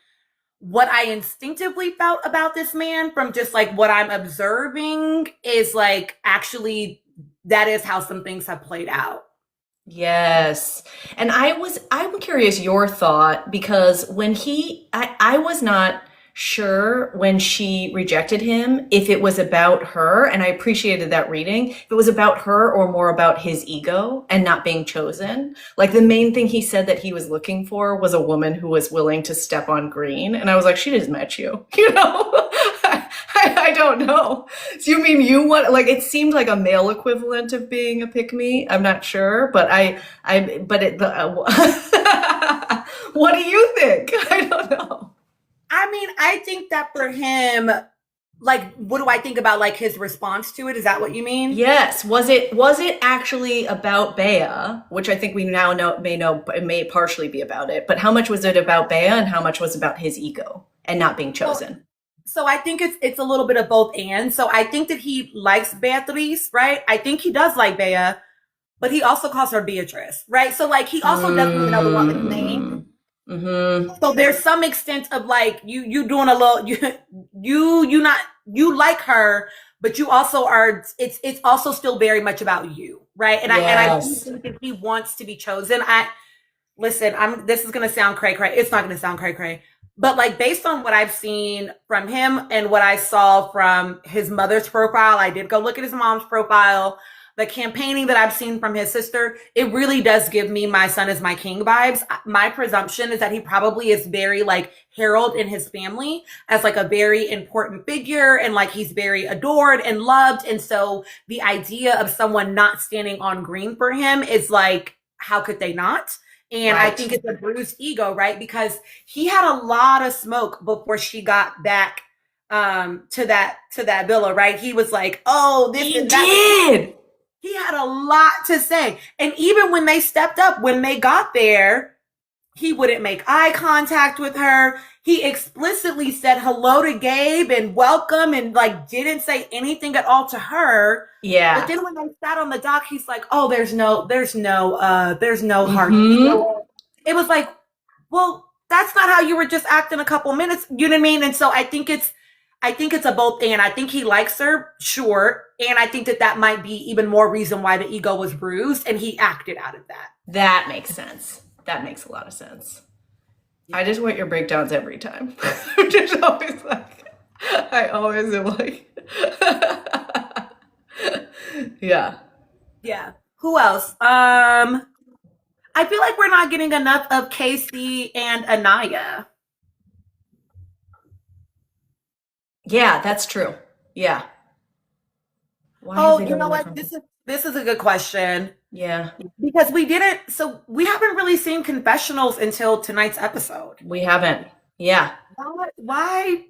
what I instinctively felt about this man from just like what I'm observing is like actually that is how some things have played out. Yes. And I'm curious your thought because I was not sure when she rejected him if it was about her, and I appreciated that reading, if it was about her or more about his ego and not being chosen. Like the main thing he said that he was looking for was a woman who was willing to step on green. And I was like, she just met you, you know? I don't know. So you mean you want, like, it seemed like a male equivalent of being a pick me. I'm not sure, but what do you think? I don't know. I mean, I think that for him, like, what do I think about like his response to it? Is that what you mean? Yes. Was it actually about Bea, which I think we now know it may partially be about it, but how much was it about Bea and how much was about his ego and not being chosen? So I think it's a little bit of both and. So I think that he likes Beatrice, right? I think he does like Bea, but he also calls her Beatrice, right? So like he also doesn't even know the woman's name. Mm-hmm. So there's some extent of like you doing a little you like her, but you also are it's also still very much about you, right? And I think that he wants to be chosen. This is gonna sound cray cray. It's not gonna sound cray cray. But like based on what I've seen from him and what I saw from his mother's profile, I did go look at his mom's profile. The campaigning that I've seen from his sister, it really does give me my son is my king vibes. My presumption is that he probably is very like heralded in his family as like a very important figure and like he's very adored and loved. And so the idea of someone not standing on green for him is like, how could they not? And I think it's a bruised ego, right? Because he had a lot of smoke before she got back to that villa, right? He was like, oh, this He and that. did. He had a lot to say. And even when they stepped up, when they got there, he wouldn't make eye contact with her. He explicitly said hello to Gabe and welcome and like didn't say anything at all to her. Yeah. But then when they sat on the dock, he's like, oh, there's no heart. Mhm. It was like, well, that's not how you were just acting a couple minutes. You know what I mean? And so I think it's a both and. I think he likes her, sure. And I think that might be even more reason why the ego was bruised and he acted out of that. That makes sense. That makes a lot of sense. I just want your breakdowns every time. Just always like, I always am like, yeah. Yeah. Who else? I feel like we're not getting enough of Casey and Anaya. Yeah, that's true. Yeah. Why have Oh, they you done know that what? from- This is a good question Yeah, because we haven't really seen confessionals until tonight's episode. we haven't. Yeah. Why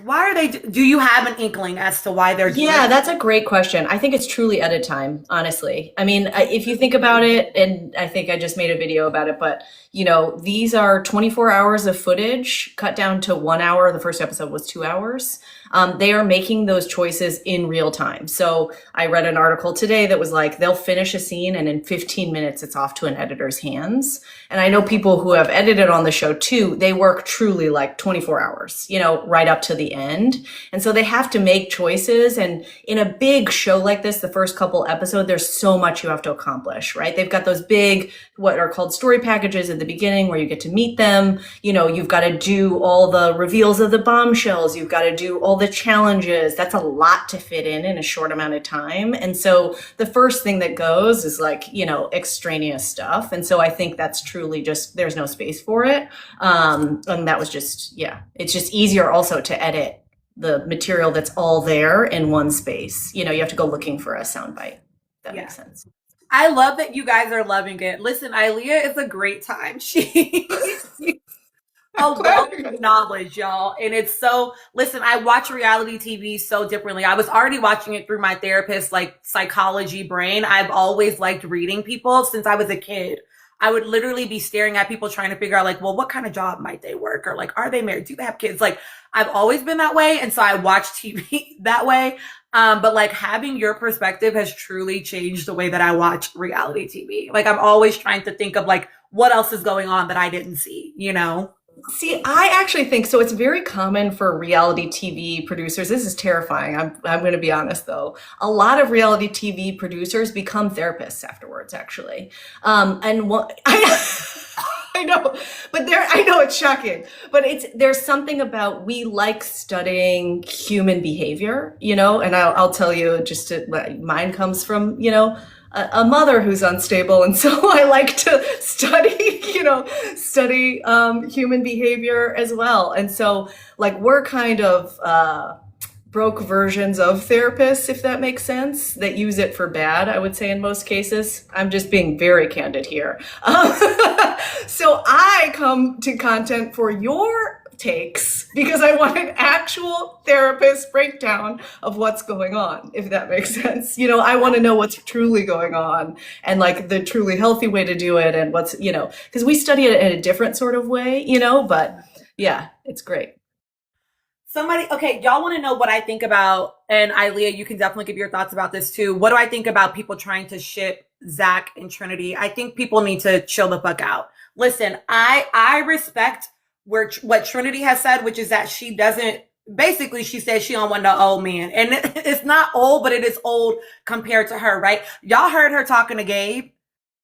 are they? Do you have an inkling as to why they're doing Yeah, it? that's a great question. I think it's truly edit time, honestly. I mean, if you think about it, and I think I just made a video about it, but you know, these are 24 hours of footage cut down to 1 hour. The first episode was 2 hours. They are making those choices in real time. So I read an article today that was like, they'll finish a scene and in 15 minutes, it's off to an editor's hands. And I know people who have edited on the show too, they work truly like 24 hours, you know, right up to the end. And so they have to make choices. And in a big show like this, the first couple episodes, there's so much you have to accomplish, right? They've got those big, what are called story packages at the beginning where you get to meet them. You know, you've got to do all the reveals of the bombshells. You've got to do all the challenges. That's a lot to fit in a short amount of time. And so the first thing that goes is like, you know, extraneous stuff. And so I think that's truly just, there's no space for it. And that was just, yeah, it's just easier also to edit the material that's all there in one space. You know, you have to go looking for a soundbite. That makes sense. I love that you guys are loving it. Listen, Ilea is a great time. She's a wealth of knowledge, y'all. And it's so, listen, I watch reality TV so differently. I was already watching it through my therapist's like psychology brain. I've always liked reading people since I was a kid. I would literally be staring at people trying to figure out like, well, what kind of job might they work? Or like, are they married? Do they have kids? Like, I've always been that way. And so I watch TV that way. But like having your perspective has truly changed the way that I watch reality TV. Like I'm always trying to think of like what else is going on that I didn't see, you know? See, I actually think so. It's very common for reality TV producers. This is terrifying. I'm going to be honest though. A lot of reality TV producers become therapists afterwards, actually. And what I know, but I know it's shocking, but there's something about we like studying human behavior, you know, and I'll tell you mine comes from, you know, a mother who's unstable. And so I like to study human behavior as well. And so like we're kind of, broke versions of therapists, if that makes sense, that use it for bad, I would say in most cases. I'm just being very candid here. So I come to content for your takes because I want an actual therapist breakdown of what's going on, if that makes sense. You know, I want to know what's truly going on and like the truly healthy way to do it and what's, you know, because we study it in a different sort of way, you know, but yeah, it's great. Okay, y'all want to know what I think about, and Ilea, you can definitely give your thoughts about this too. What do I think about people trying to ship Zach and Trinity? I think people need to chill the fuck out. Listen, I respect what Trinity has said, which is that she doesn't, basically she says she don't want no old man. And it's not old, but it is old compared to her, right? Y'all heard her talking to Gabe.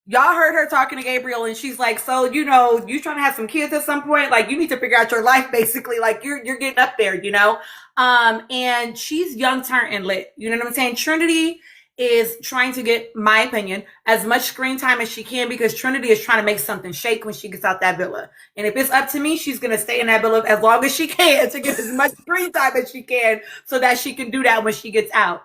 Y'all heard her talking to Gabriel and she's like, so, you know, you trying to have some kids at some point? Like, you need to figure out your life, basically. Like, you're getting up there, you know? And she's young, turned, and lit. You know what I'm saying? Trinity is trying to get, my opinion, as much screen time as she can because Trinity is trying to make something shake when she gets out that villa. And if it's up to me, she's going to stay in that villa as long as she can to get as much screen time as she can so that she can do that when she gets out.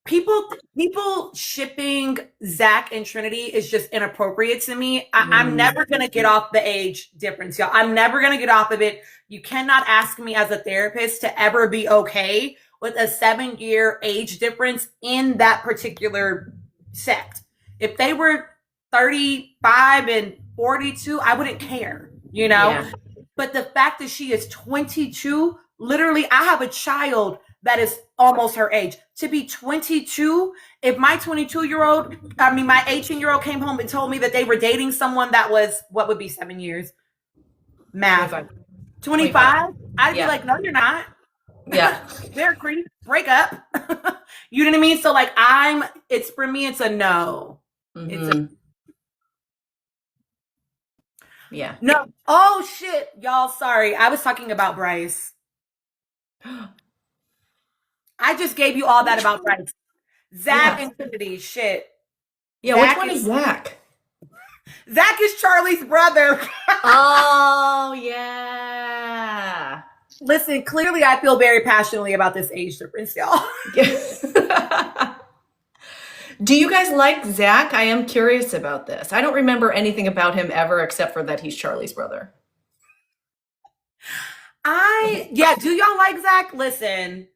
People shipping Zach and Trinity is just inappropriate to me. I'm never going to get off the age difference, y'all. I'm never going to get off of it. You cannot ask me as a therapist to ever be okay with a 7-year age difference in that particular sect. If they were 35 and 42, I wouldn't care, you know? Yeah. But the fact that she is 22, literally, I have a child that is almost her age. To be 22, if my 18-year-old came home and told me that they were dating someone that was, what would be 7 years? Math. 25? I'd be like, no, you're not. Yeah. They're creep. Break up. You know what I mean? So like for me, it's a no. Mm-hmm. Yeah. No. Oh shit, y'all. Sorry. I was talking about Bryce. I just gave you all that about Bryce. Zach and Trinity. Shit. Yeah, Zach, which one is Zach? Zach is Charlie's brother. Oh, yeah. Listen, clearly I feel very passionately about this age difference, y'all. Do you guys like Zach? I am curious about this. I don't remember anything about him ever except for that he's Charlie's brother. Do y'all like Zach? Listen.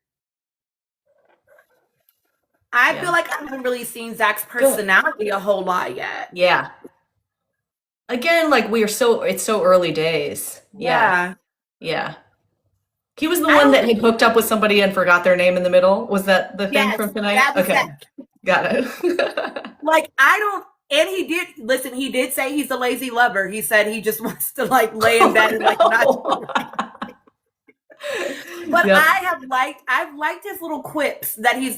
I feel like I haven't really seen Zach's personality a whole lot yet. Yeah. Again, like it's so early days. Yeah. Yeah. He was the one that had hooked up with somebody and forgot their name in the middle. Was that the thing from tonight? Okay. Zach. Got it. He did say he's a lazy lover. He said he just wants to like lay in bed and like not. But yep. I've liked his little quips that he's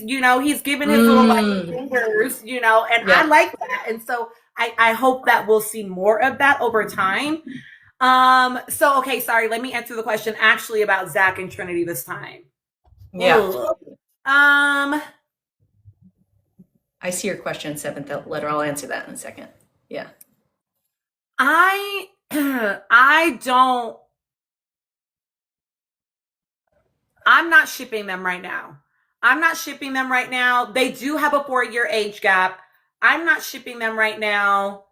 given his little like fingers, and I like that. And so I hope that we'll see more of that over time. Okay, sorry, let me answer the question actually about Zach and Trinity this time. Yeah. I see your question, seventh letter. I'll answer that in a second. Yeah. I'm not shipping them right now. They do have a 4-year age gap. I'm not shipping them right now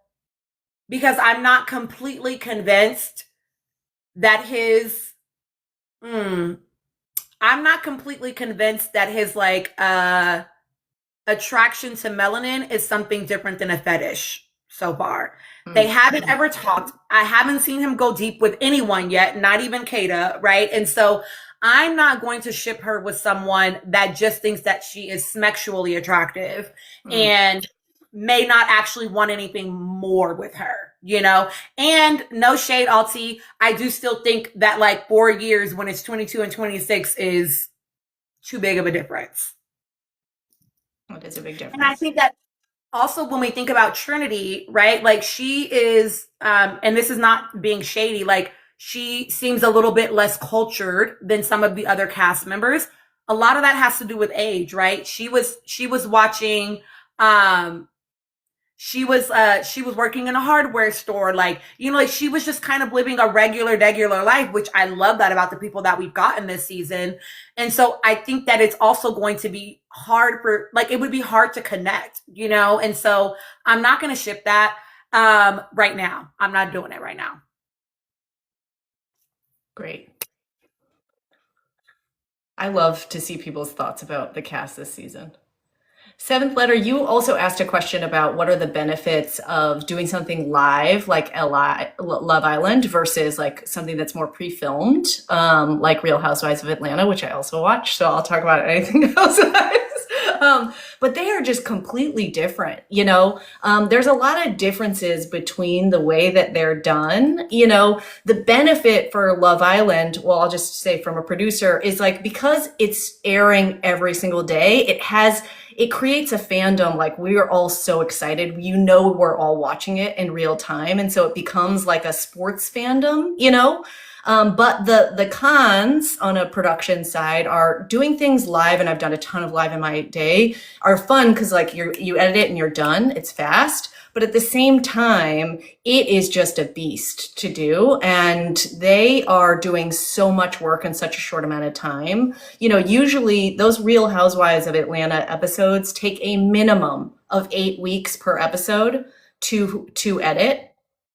because I'm not completely convinced that his like attraction to melanin is something different than a fetish so far. They haven't ever talked. I haven't seen him go deep with anyone yet, not even Kata, right? And so I'm not going to ship her with someone that just thinks that she is sexually attractive and may not actually want anything more with her, you know? And no shade, Alti. I do still think that like 4 years when it's 22 and 26 is too big of a difference. It is a big difference. And I think that also when we think about Trinity, right? Like she is, and this is not being shady, like she seems a little bit less cultured than some of the other cast members. A lot of that has to do with age, right? She was watching, she was working in a hardware store, like, you know, like she was just kind of living a regular life, which I love that about the people that we've gotten this season. And so I think that it's also going to be hard for, like, it would be hard to connect, you know? And so I'm not going to ship that right now. I'm not doing it right now. Great. I love to see people's thoughts about the cast this season. Seventh Letter, you also asked a question about what are the benefits of doing something live like Love Island versus like something that's more pre-filmed, like Real Housewives of Atlanta, which I also watch. So I'll talk about anything else. But they are just completely different, you know. There's a lot of differences between the way that they're done. You know, the benefit for Love Island, well, I'll just say from a producer, is like because it's airing every single day, it creates a fandom. Like we are all so excited. You know, we're all watching it in real time. And so it becomes like a sports fandom, you know? But the cons on a production side are doing things live, and I've done a ton of live in my day, are fun because like you edit it and you're done. It's fast. But at the same time, it is just a beast to do. And they are doing so much work in such a short amount of time. You know, usually those Real Housewives of Atlanta episodes take a minimum of 8 weeks per episode to edit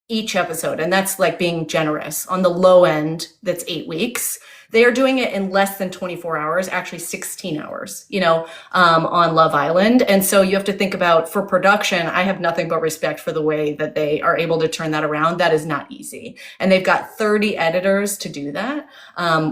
each episode. And that's like being generous. On the low end, that's 8 weeks. They are doing it in less than 24 hours, actually 16 hours, you know, on Love Island. And so you have to think about, for production, I have nothing but respect for the way that they are able to turn that around. That is not easy. And they've got 30 editors to do that,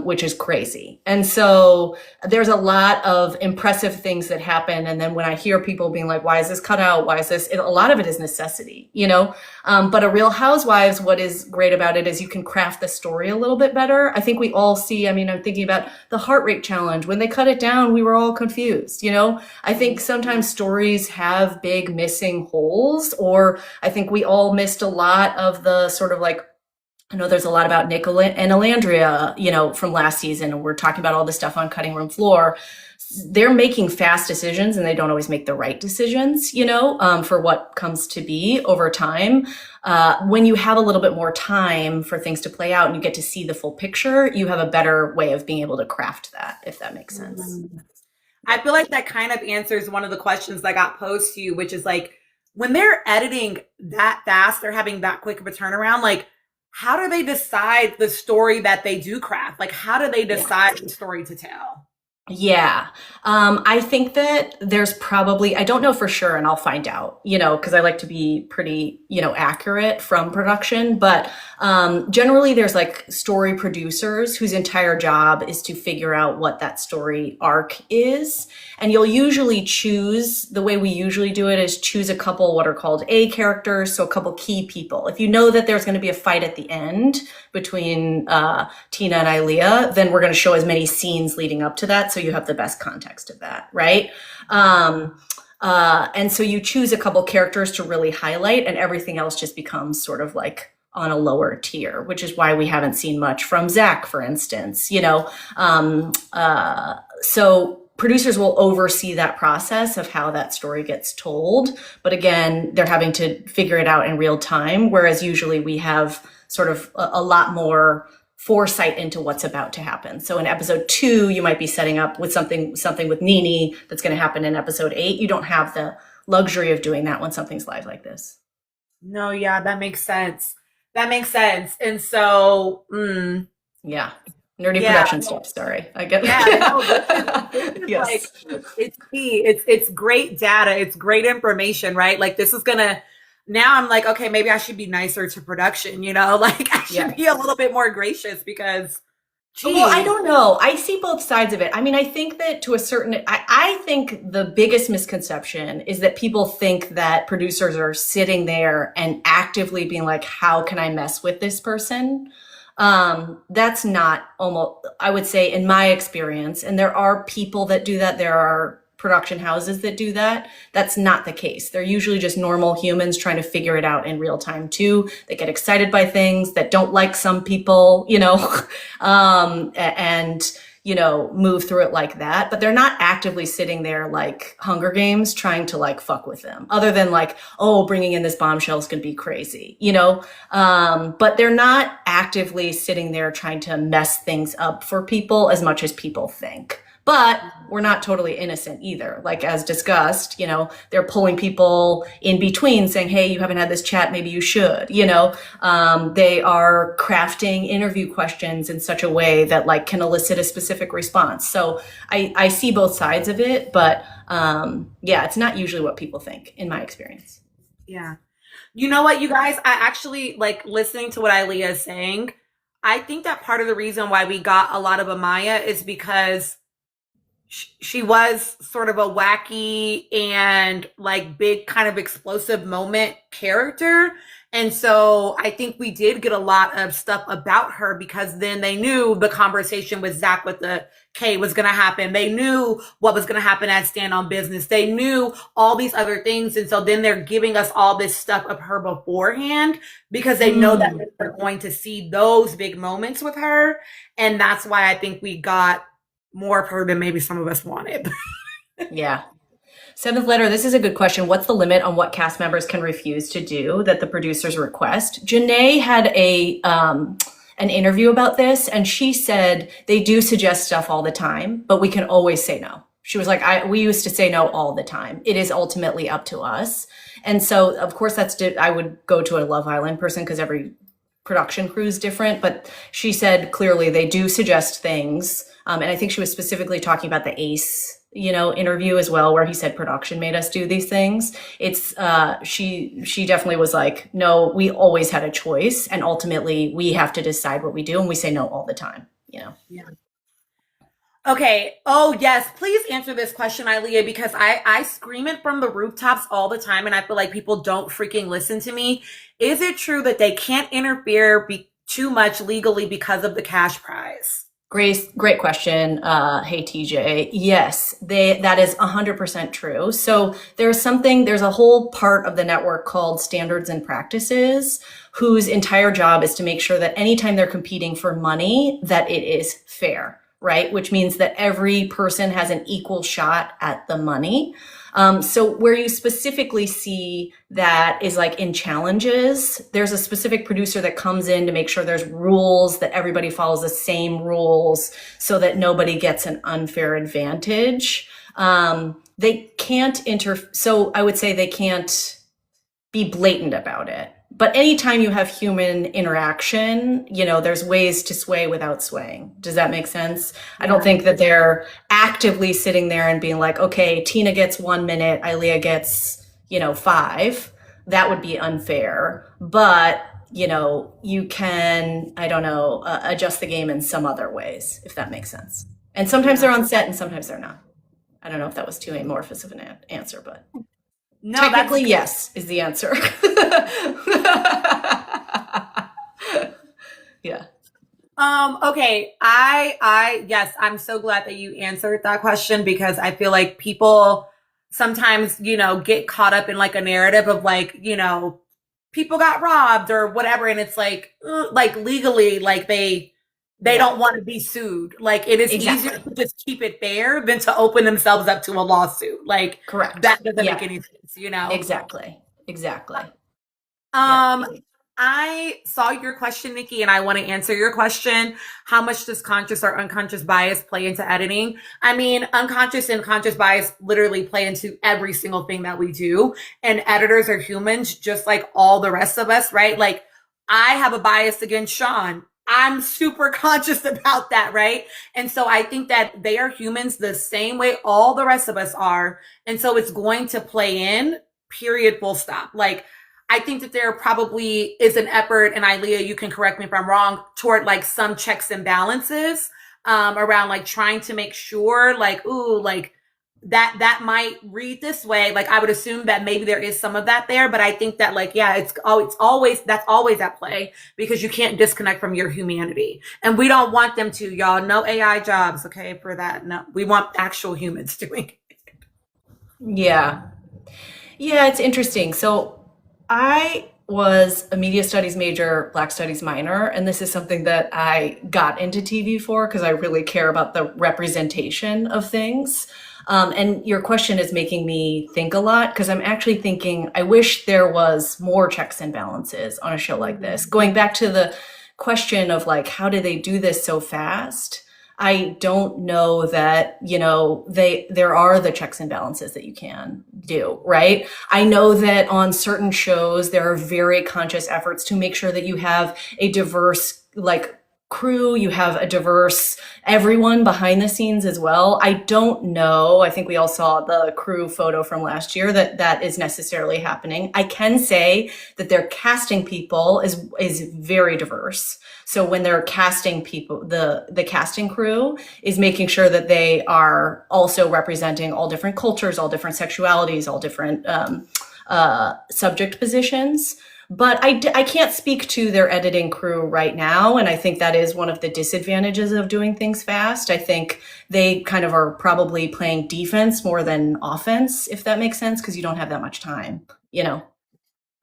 which is crazy. And so there's a lot of impressive things that happen. And then when I hear people being like, why is this cut out? Why is this? A lot of it is necessity, you know? But a Real Housewives, what is great about it is you can craft the story a little bit better. I think we all see, I mean, I'm thinking about the heart rate challenge. When they cut it down, we were all confused, you know? I think sometimes stories have big missing holes, or I think we all missed a lot of the sort of like, I know there's a lot about Nick and Alandria, you know, from last season, and we're talking about all this stuff on Cutting Room Floor. They're making fast decisions and they don't always make the right decisions, you know, for what comes to be over time. When you have a little bit more time for things to play out and you get to see the full picture, you have a better way of being able to craft that, if that makes sense. I feel like that kind of answers one of the questions that got posed to you, which is like, when they're editing that fast, they're having that quick of a turnaround, like, how do they decide the story that they do craft? Like, how do they decide the story to tell? Yeah. I think that there's probably, I don't know for sure, and I'll find out, you know, because I like to be pretty, you know, accurate from production. But generally, there's like story producers whose entire job is to figure out what that story arc is. And you'll usually choose, the way we usually do it is choose a couple what are called A characters, so a couple key people. If you know that there's going to be a fight at the end between Tina and Ilea, then we're going to show as many scenes leading up to that, so you have the best context of that, right? And so you choose a couple characters to really highlight, and everything else just becomes sort of like on a lower tier, which is why we haven't seen much from Zach, for instance, you know? So producers will oversee that process of how that story gets told. But again, they're having to figure it out in real time, whereas usually we have sort of a lot more foresight into what's about to happen. So in episode 2, you might be setting up with something with Nene that's going to happen in episode 8. You don't have the luxury of doing that when something's live like this. No, yeah, that makes sense. That makes sense. And so, yeah. Nerdy production stuff. Sorry, I get that. This is yes. Like, it's key. It's great data. It's great information, right? Like this is gonna. Now I'm like, okay, maybe I should be nicer to production. You know, like I should be a little bit more gracious because Well, I Jeez. don't know. I see both sides of it. I mean, I think that to a certain, I think the biggest misconception is that people think that producers are sitting there and actively being like, how can I mess with this person? That's not almost, I would say, in my experience, and there are people that do that. There are production houses that do that. That's not the case. They're usually just normal humans trying to figure it out in real time too. They get excited by things that don't like some people, and move through it like that. But they're not actively sitting there like Hunger Games trying to like fuck with them, other than like, oh, bringing in this bombshell is going to be crazy, but they're not actively sitting there trying to mess things up for people as much as people think. But we're not totally innocent either. Like, as discussed, they're pulling people in between saying, hey, you haven't had this chat, maybe you should, they are crafting interview questions in such a way that like can elicit a specific response. So I see both sides of it, but yeah, it's not usually what people think in my experience. Yeah. You know what, you guys? I actually like listening to what Ilea is saying. I think that part of the reason why we got a lot of Amaya is because she was sort of a wacky and like big kind of explosive moment character. And so I think we did get a lot of stuff about her because then they knew the conversation with Zach with the K was going to happen. They knew what was going to happen at Stand on Business. They knew all these other things. And so then they're giving us all this stuff of her beforehand because they know that we're going to see those big moments with her. And that's why I think we got more of her than maybe some of us wanted. Yeah. Seventh letter, this is a good question. What's the limit on what cast members can refuse to do that the producers request? Janae had an interview about this, and she said they do suggest stuff all the time, but we can always say no. She was like, we used to say no all the time. It is ultimately up to us. And so, of course, I would go to a Love Island person because every production crew is different, but she said clearly they do suggest things. And I think she was specifically talking about the Ace, interview as well, where he said production made us do these things. It's, she definitely was like, no, we always had a choice. And ultimately we have to decide what we do. And we say no all the time, Yeah. Okay. Oh, yes. Please answer this question, Ilea, because I scream it from the rooftops all the time. And I feel like people don't freaking listen to me. Is it true that they can't interfere too much legally because of the cash prize? Great question. Hey, TJ. Yes, that is 100% true. So there's a whole part of the network called Standards and Practices, whose entire job is to make sure that anytime they're competing for money, that it is fair, right? Which means that every person has an equal shot at the money. So where you specifically see that is like in challenges, there's a specific producer that comes in to make sure there's rules, that everybody follows the same rules so that nobody gets an unfair advantage. They can't so I would say they can't be blatant about it. But anytime you have human interaction, there's ways to sway without swaying. Does that make sense? Yeah. I don't think that they're actively sitting there and being like, okay, Tina gets 1 minute, Ilea gets, 5. That would be unfair. But, you can, adjust the game in some other ways, if that makes sense. And sometimes they're on set and sometimes they're not. I don't know if that was too amorphous of an answer, but... No, technically, yes, is the answer. Yeah. Okay. Yes, I'm so glad that you answered that question because I feel like people sometimes, get caught up in like a narrative of like, people got robbed or whatever. And it's like legally, like they don't want to be sued. Like it is easier to just keep it fair than to open themselves up to a lawsuit. Like correct. That doesn't make any sense, Exactly. I saw your question, Nikki, and I want to answer your question. How much does conscious or unconscious bias play into editing? I mean, unconscious and conscious bias literally play into every single thing that we do. And editors are humans, just like all the rest of us, right? Like I have a bias against Sean. I'm super conscious about that, right? And so I think that they are humans the same way all the rest of us are. And so it's going to play in, period, full stop. Like, I think that there probably is an effort, and Ilea, you can correct me if I'm wrong, toward like some checks and balances around like trying to make sure like, ooh, like that might read this way. Like I would assume that maybe there is some of that there, but I think that like, yeah, it's always, that's always at play because you can't disconnect from your humanity. And we don't want them to, y'all. No AI jobs, okay, for that. No, we want actual humans doing it. Yeah. Yeah, it's interesting. So I was a media studies major, Black studies minor, and this is something that I got into TV for because I really care about the representation of things. And your question is making me think a lot because I'm actually thinking I wish there was more checks and balances on a show like this. Going back to the question of like, how do they do this so fast? I don't know that, there are the checks and balances that you can do, right? I know that on certain shows, there are very conscious efforts to make sure that you have a diverse, like, crew, you have a diverse everyone behind the scenes as well. I don't know. I think we all saw the crew photo from last year that is necessarily happening. I can say that their casting people is very diverse. So when they're casting people, the casting crew is making sure that they are also representing all different cultures, all different sexualities, all different subject positions. But I can't speak to their editing crew right now. And I think that is one of the disadvantages of doing things fast. I think they kind of are probably playing defense more than offense, if that makes sense, because you don't have that much time,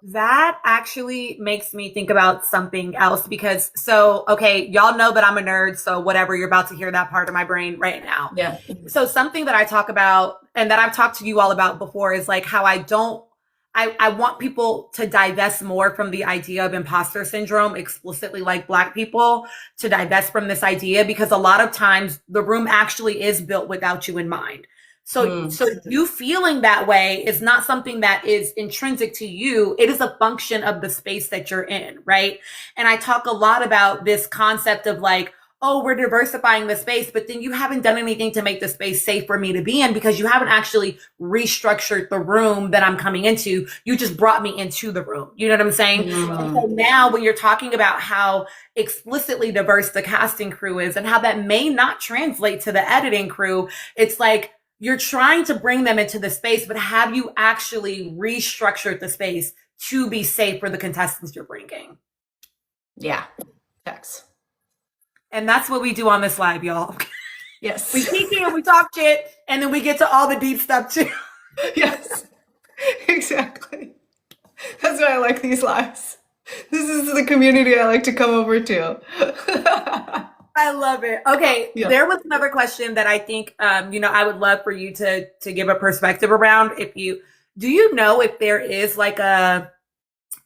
That actually makes me think about something else because, okay, y'all know that I'm a nerd. So whatever, you're about to hear that part of my brain right now. Yeah. So something that I talk about and that I've talked to you all about before is like how I want people to divest more from the idea of imposter syndrome, explicitly like Black people, to divest from this idea because a lot of times the room actually is built without you in mind. So you feeling that way is not something that is intrinsic to you. It is a function of the space that you're in, right? And I talk a lot about this concept of like, oh, we're diversifying the space, but then you haven't done anything to make the space safe for me to be in because you haven't actually restructured the room that I'm coming into. You just brought me into the room. You know what I'm saying? And so now when you're talking about how explicitly diverse the casting crew is and how that may not translate to the editing crew, it's like you're trying to bring them into the space, but have you actually restructured the space to be safe for the contestants you're bringing? Yeah. Thanks. And that's what we do on this live, y'all. Yes. We peek in, we talk shit, and then we get to all the deep stuff too. Yes. Exactly. That's why I like these lives. This is the community I like to come over to. I love it. Okay. Yeah. There was another question that I think, I would love for you to give a perspective around. Do you know if there is like a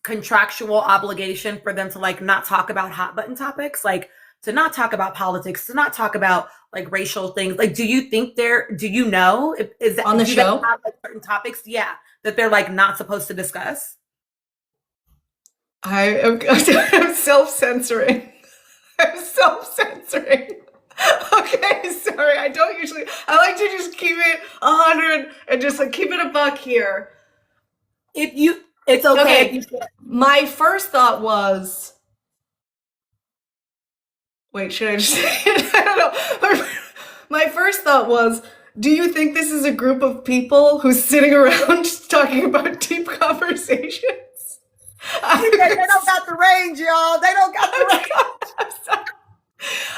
contractual obligation for them to like not talk about hot button topics? Like, to not talk about politics, to not talk about like racial things. Like, do you know, is that on the show have, like, certain topics? Yeah. That they're like not supposed to discuss. I'm self-censoring. I'm self-censoring. Okay. Sorry. I like to just keep it 100 and just like keep it a buck here. It's okay. My first thought was, wait, should I just say it? I don't know. My first thought was, do you think this is a group of people who's sitting around talking about deep conversations? They don't got the range, y'all. They don't got the range. I'm sorry.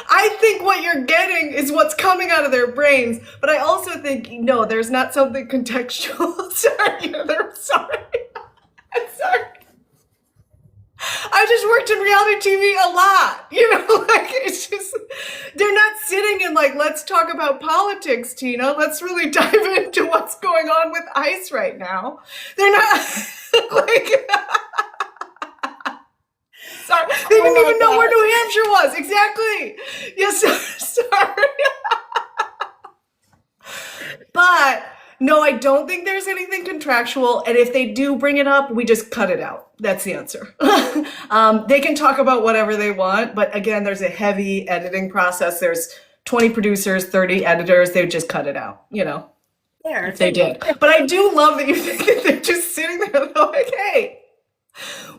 I think what you're getting is what's coming out of their brains, but I also think, no, there's not something contextual. Sorry. I'm sorry. I just worked in reality TV a lot, like it's just, they're not sitting and like, let's talk about politics, Tina. Let's really dive into what's going on with ICE right now. They're not like, sorry, they didn't even know where New Hampshire was. Exactly. Yes, sorry. But no, I don't think there's anything contractual. And if they do bring it up, we just cut it out. That's the answer. They can talk about whatever they want. But again, there's a heavy editing process. There's 20 producers, 30 editors. They would just cut it out, There. if they did. But I do love that you think that they're just sitting there like, hey,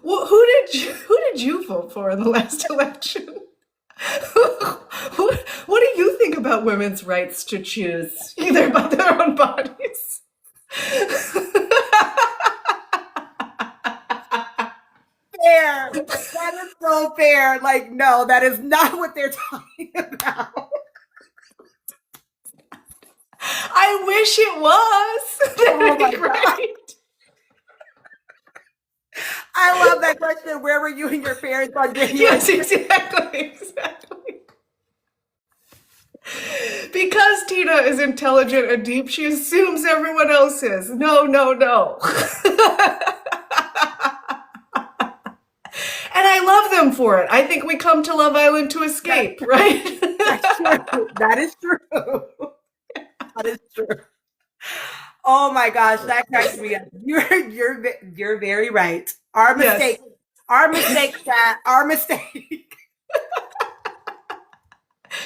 Who did you vote for in the last election? What do you think about women's rights to choose either by their own bodies? Fair. That is so fair. Like, no, that is not what they're talking about. I wish it was. That'd my be great. I love that question. Where were you and your parents on January? Yes, exactly. Because Tina is intelligent and deep, she assumes everyone else is. No. And I love them for it. I think we come to Love Island to escape, right? That's true. That is true. That is true. Oh my gosh, that cracks me up. You're very right. Our mistake. Yes. Our mistake, Chat. Our mistake.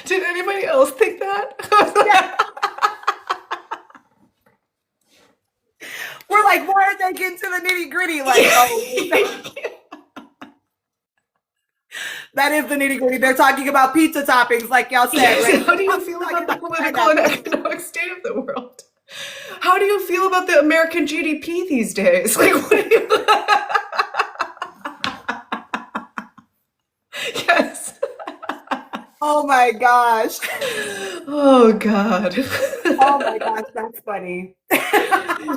Did anybody else think that? We're like, why are they getting to the nitty gritty? Like, that is the nitty gritty. They're talking about pizza toppings, like y'all said. Yes. Right? How do you feel about the political and economic state of the world? How do you feel about the American GDP these days? Like, what do you? Yes. Oh my gosh. Oh God. Oh my gosh, that's funny.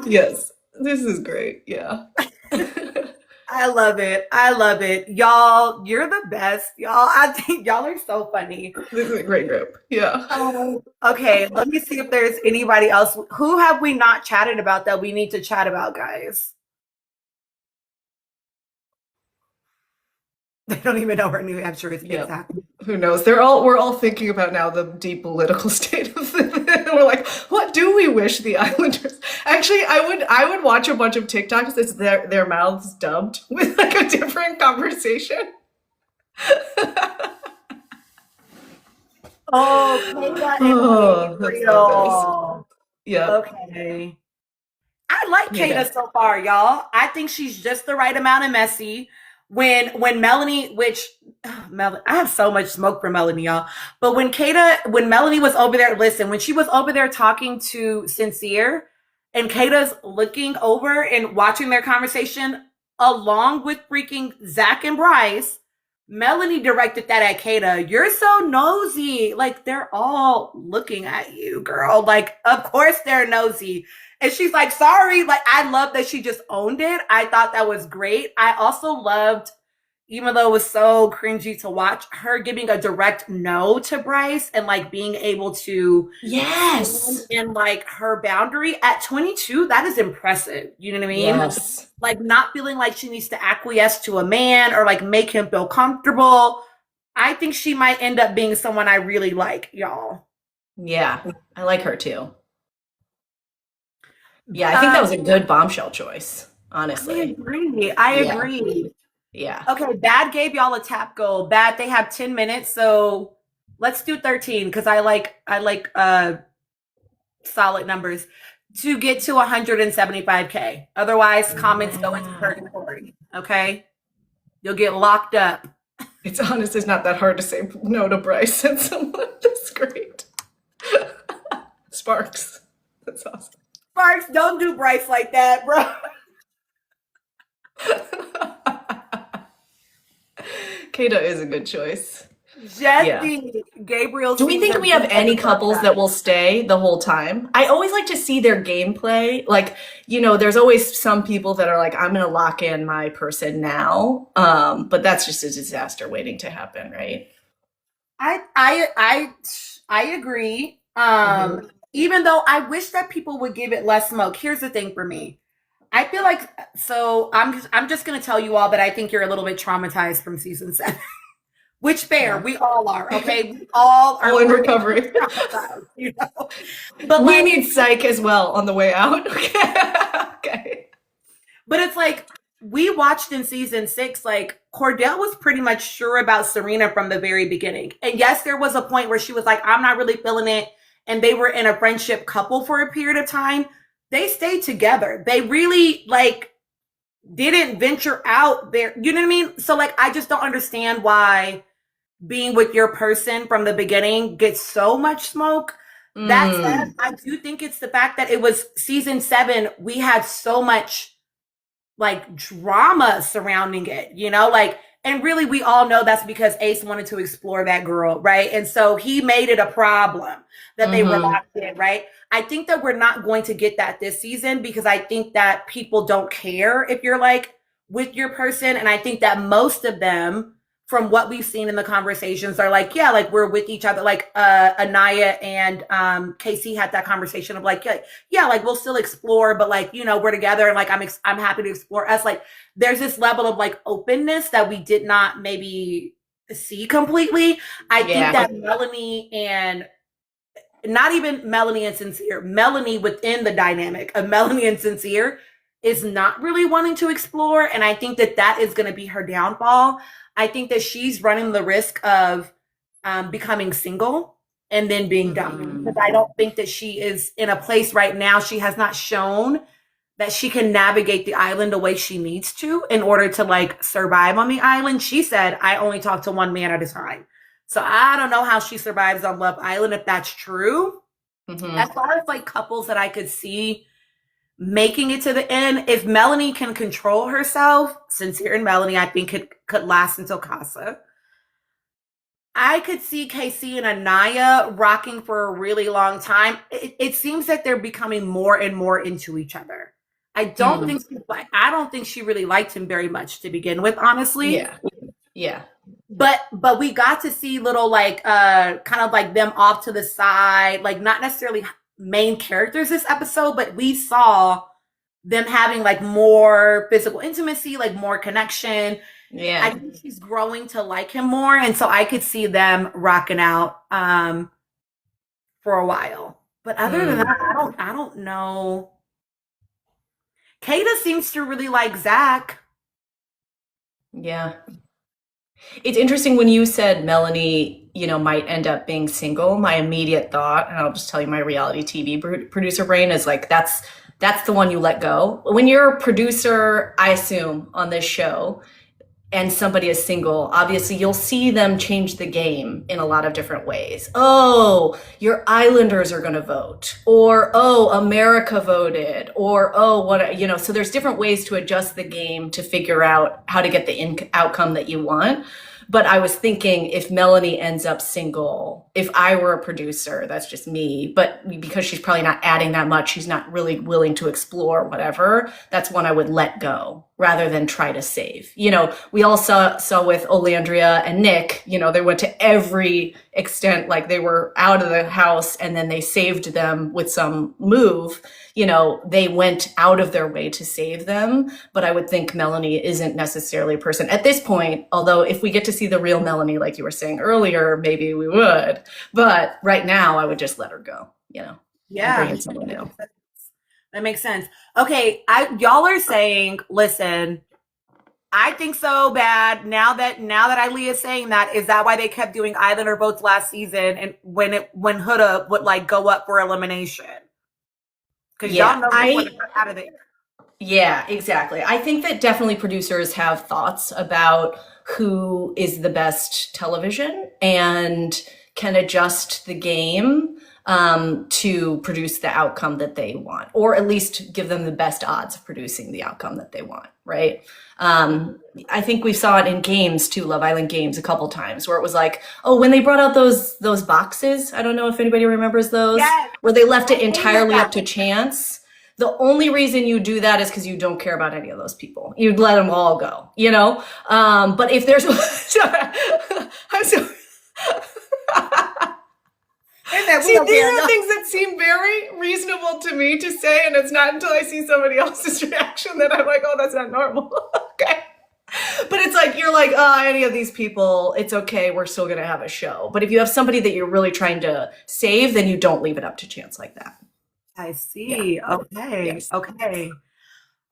Yes, this is great. Yeah. I love it. I love it. Y'all, you're the best. Y'all, I think y'all are so funny. This is a great group. Yeah. Okay, let me see if there's anybody else. Who have we not chatted about that we need to chat about, guys? They don't even know where New Hampshire is happening. Who knows? We're all thinking about now the deep political state of the we're like, what do we wish the Islanders? Actually, I would watch a bunch of TikToks. It's their mouths dubbed with like a different conversation. Oh, that's real. Yeah. Okay. I like Kata so far, y'all. I think she's just the right amount of messy. When Melanie, I have so much smoke for Melanie, y'all. But when Melanie was over there, listen, when she was over there talking to Sincere and Kata's looking over and watching their conversation along with freaking Zach and Bryce, Melanie directed that at Kata. You're so nosy. Like, they're all looking at you, girl. Like, of course they're nosy. And she's like, sorry. Like, I love that she just owned it. I thought that was great. I also loved, even though it was so cringy to watch, her giving a direct no to Bryce and like being able to and like her boundary at 22. That is impressive. You know what I mean? Yes. Like not feeling like she needs to acquiesce to a man or like make him feel comfortable. I think she might end up being someone I really like, y'all. Yeah, I like her too. Yeah, I think that was a good bombshell choice, honestly. I agree. Yeah. Okay, Bad gave y'all a tap goal. Bad, they have 10 minutes, so let's do 13 because I like solid numbers to get to 175K. Otherwise, comments go into purgatory. Okay? You'll get locked up. It's honestly not that hard to say no to Bryce and someone that's great. Sparks. That's awesome. Sparks, don't do Bryce like that, bro. Kata is a good choice. Jesse, Gabriel. Do we think we have any couples that will stay the whole time? I always like to see their gameplay. Like, you know, there's always some people that are like, I'm going to lock in my person now. But that's just a disaster waiting to happen, right? I agree. Even though I wish that people would give it less smoke. Here's the thing for me. I feel like, so I'm just going to tell you all that I think you're a little bit traumatized from season 7. Which fair, we all are, okay? We all are in recovery. You know? But we need psych as well on the way out. Okay. But it's like, we watched in season 6, like, Cordell was pretty much sure about Serena from the very beginning. And yes, there was a point where she was like, I'm not really feeling it. And they were in a friendship couple for a period of time. They stayed together. They really, like, didn't venture out there. You know what I mean? So like, I just don't understand why being with your person from the beginning gets so much smoke. That said, I do think it's the fact that it was season 7. We had so much like drama surrounding it, you know, like, and really we all know that's because Ace wanted to explore that girl, right? And so he made it a problem that they were locked in, right? I think that we're not going to get that this season because I think that people don't care if you're like with your person. And I think that most of them, from what we've seen in the conversations, are like, yeah, like we're with each other. Like Anaya and Casey had that conversation of like, yeah, like we'll still explore, but like, you know, we're together and like I'm happy to explore us. Like there's this level of like openness that we did not maybe see completely. I think that Melanie and not even Melanie and Sincere, Melanie within the dynamic of Melanie and Sincere is not really wanting to explore. And I think that that is going to be her downfall. I think that she's running the risk of becoming single and then being done. Because I don't think that she is in a place right now. She has not shown that she can navigate the island the way she needs to in order to like survive on the island. She said, I only talk to one man at a time. So I don't know how she survives on Love Island if that's true. As far as like couples that I could see making it to the end, if Melanie can control herself, Sincere and Melanie, I think could last until Casa. I could see Casey and Anaya rocking for a really long time. It seems that they're becoming more and more into each other. I don't think she really liked him very much to begin with, honestly. Yeah. But we got to see little like kind of like them off to the side, like not necessarily main characters this episode, but we saw them having like more physical intimacy, like more connection. Yeah. I think she's growing to like him more. And so I could see them rocking out for a while. But other than that, I don't know. Kata seems to really like Zach. Yeah. It's interesting when you said Melanie, you know, might end up being single. My immediate thought, and I'll just tell you my reality TV producer brain is like, that's the one you let go. When you're a producer, I assume, on this show, and somebody is single, obviously you'll see them change the game in a lot of different ways. Oh, your Islanders are going to vote, or oh, America voted, or oh, what, you know, so there's different ways to adjust the game to figure out how to get the outcome that you want. But I was thinking if Melanie ends up single, if I were a producer, that's just me, but because she's probably not adding that much, she's not really willing to explore whatever, that's one I would let go rather than try to save. You know, we all saw with Olandria and Nick, you know, they went to every extent, like they were out of the house and then they saved them with some move. You know, they went out of their way to save them. But I would think Melanie isn't necessarily a person at this point, although if we get to see the real Melanie, like you were saying earlier, maybe we would. But right now, I would just let her go, you know. Yeah. Bring in someone new. That makes sense. Okay, y'all are saying, listen, I think so bad. Now that Ilea saying that, is that why they kept doing Islander votes last season and when Huda would like go up for elimination? Because y'all know they want to get out of there. Yeah, exactly. I think that definitely producers have thoughts about who is the best television and can adjust the game to produce the outcome that they want, or at least give them the best odds of producing the outcome that they want, right? I think we saw it in games too, Love Island games, a couple times where it was like, oh, when they brought out those boxes, I don't know if anybody remembers those, where they left it entirely up to chance. The only reason you do that is because you don't care about any of those people. You'd let them all go, you know? But if there's, I'm so. See, these are things that seem very reasonable to me to say, and it's not until I see somebody else's reaction that I'm like, oh, that's not normal. Okay. But it's like, you're like, oh, any of these people, it's okay, we're still going to have a show. But if you have somebody that you're really trying to save, then you don't leave it up to chance like that. I see. Yeah. Okay. Yes.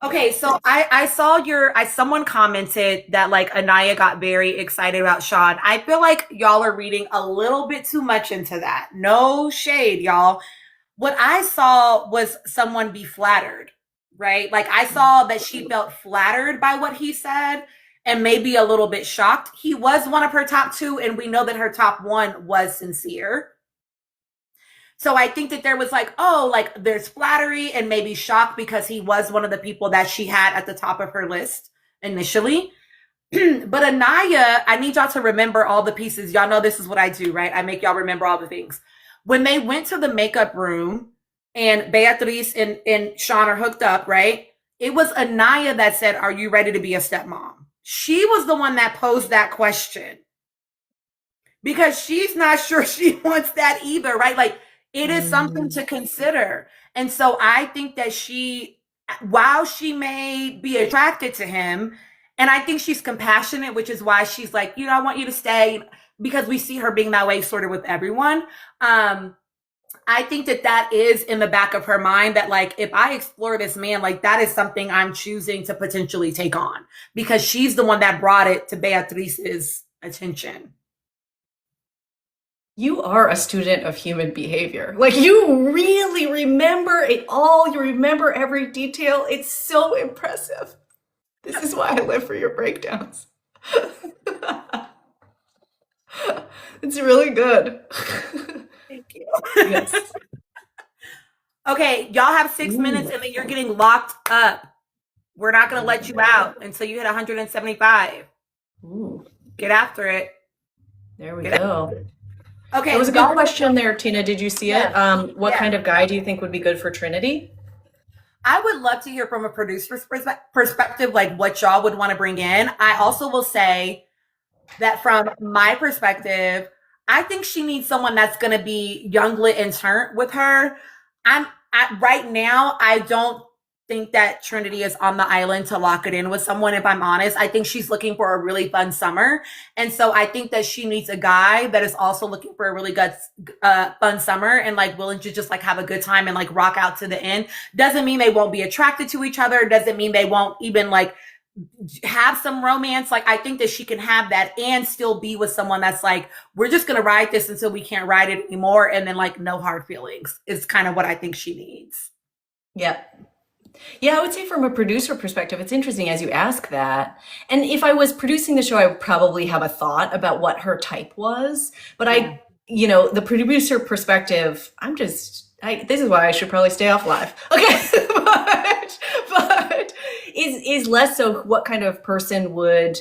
Okay, so I saw someone commented that like Anaya got very excited about Sean. I feel like y'all are reading a little bit too much into that. No shade, y'all. What I saw was someone be flattered right? Like I saw that she felt flattered by what he said and maybe a little bit shocked. He was one of her top two, and we know that her top one was sincere. So I think that there was like, oh, like there's flattery and maybe shock because he was one of the people that she had at the top of her list initially. But Anaya, I need y'all to remember all the pieces. Y'all know this is what I do, right? I make y'all remember all the things. When they went to the makeup room and Beatrice and Sean are hooked up, right? It was Anaya that said, "Are you ready to be a stepmom?" She was the one that posed that question because she's not sure she wants that either, right? Like it is something to consider. And so I think that she, while she may be attracted to him, and I think she's compassionate, which is why she's like, you know, I want you to stay, because we see her being that way sort of with everyone. I think that that is in the back of her mind that like, if I explore this man, like that is something I'm choosing to potentially take on because she's the one that brought it to Beatrice's attention. You are a student of human behavior. Like you really remember it all. You remember every detail. It's so impressive. This is why I live for your breakdowns. It's really good. Thank you. Yes. Okay, y'all have 6 minutes and then you're getting locked up. We're not going to let you out until you hit 175. Ooh, Get after it. there we go. Okay. That was a good question there, Tina. Did you see it? What Yeah. kind of guy do you think would be good for Trinity? I would love to hear from a producer's perspective, like what y'all would want to bring in. I also will say that from my perspective, I think she needs someone that's going to be young, lit, and turnt with her. Right now, I don't think that Trinity is on the island to lock it in with someone, if I'm honest. I think she's looking for a really fun summer. And so I think that she needs a guy that is also looking for a really good, fun summer and like willing to just like have a good time and like rock out to the end. Doesn't mean they won't be attracted to each other. Doesn't mean they won't even like have some romance. Like I think that she can have that and still be with someone that's like, we're just going to ride this until we can't ride it anymore. And then like no hard feelings is kind of what I think she needs. Yeah. Yeah, I would say from a producer perspective, it's interesting as you ask that. And if I was producing the show, I would probably have a thought about what her type was. But I, you know, the producer perspective, this is why I should probably stay off live. Okay. but is less so what kind of person would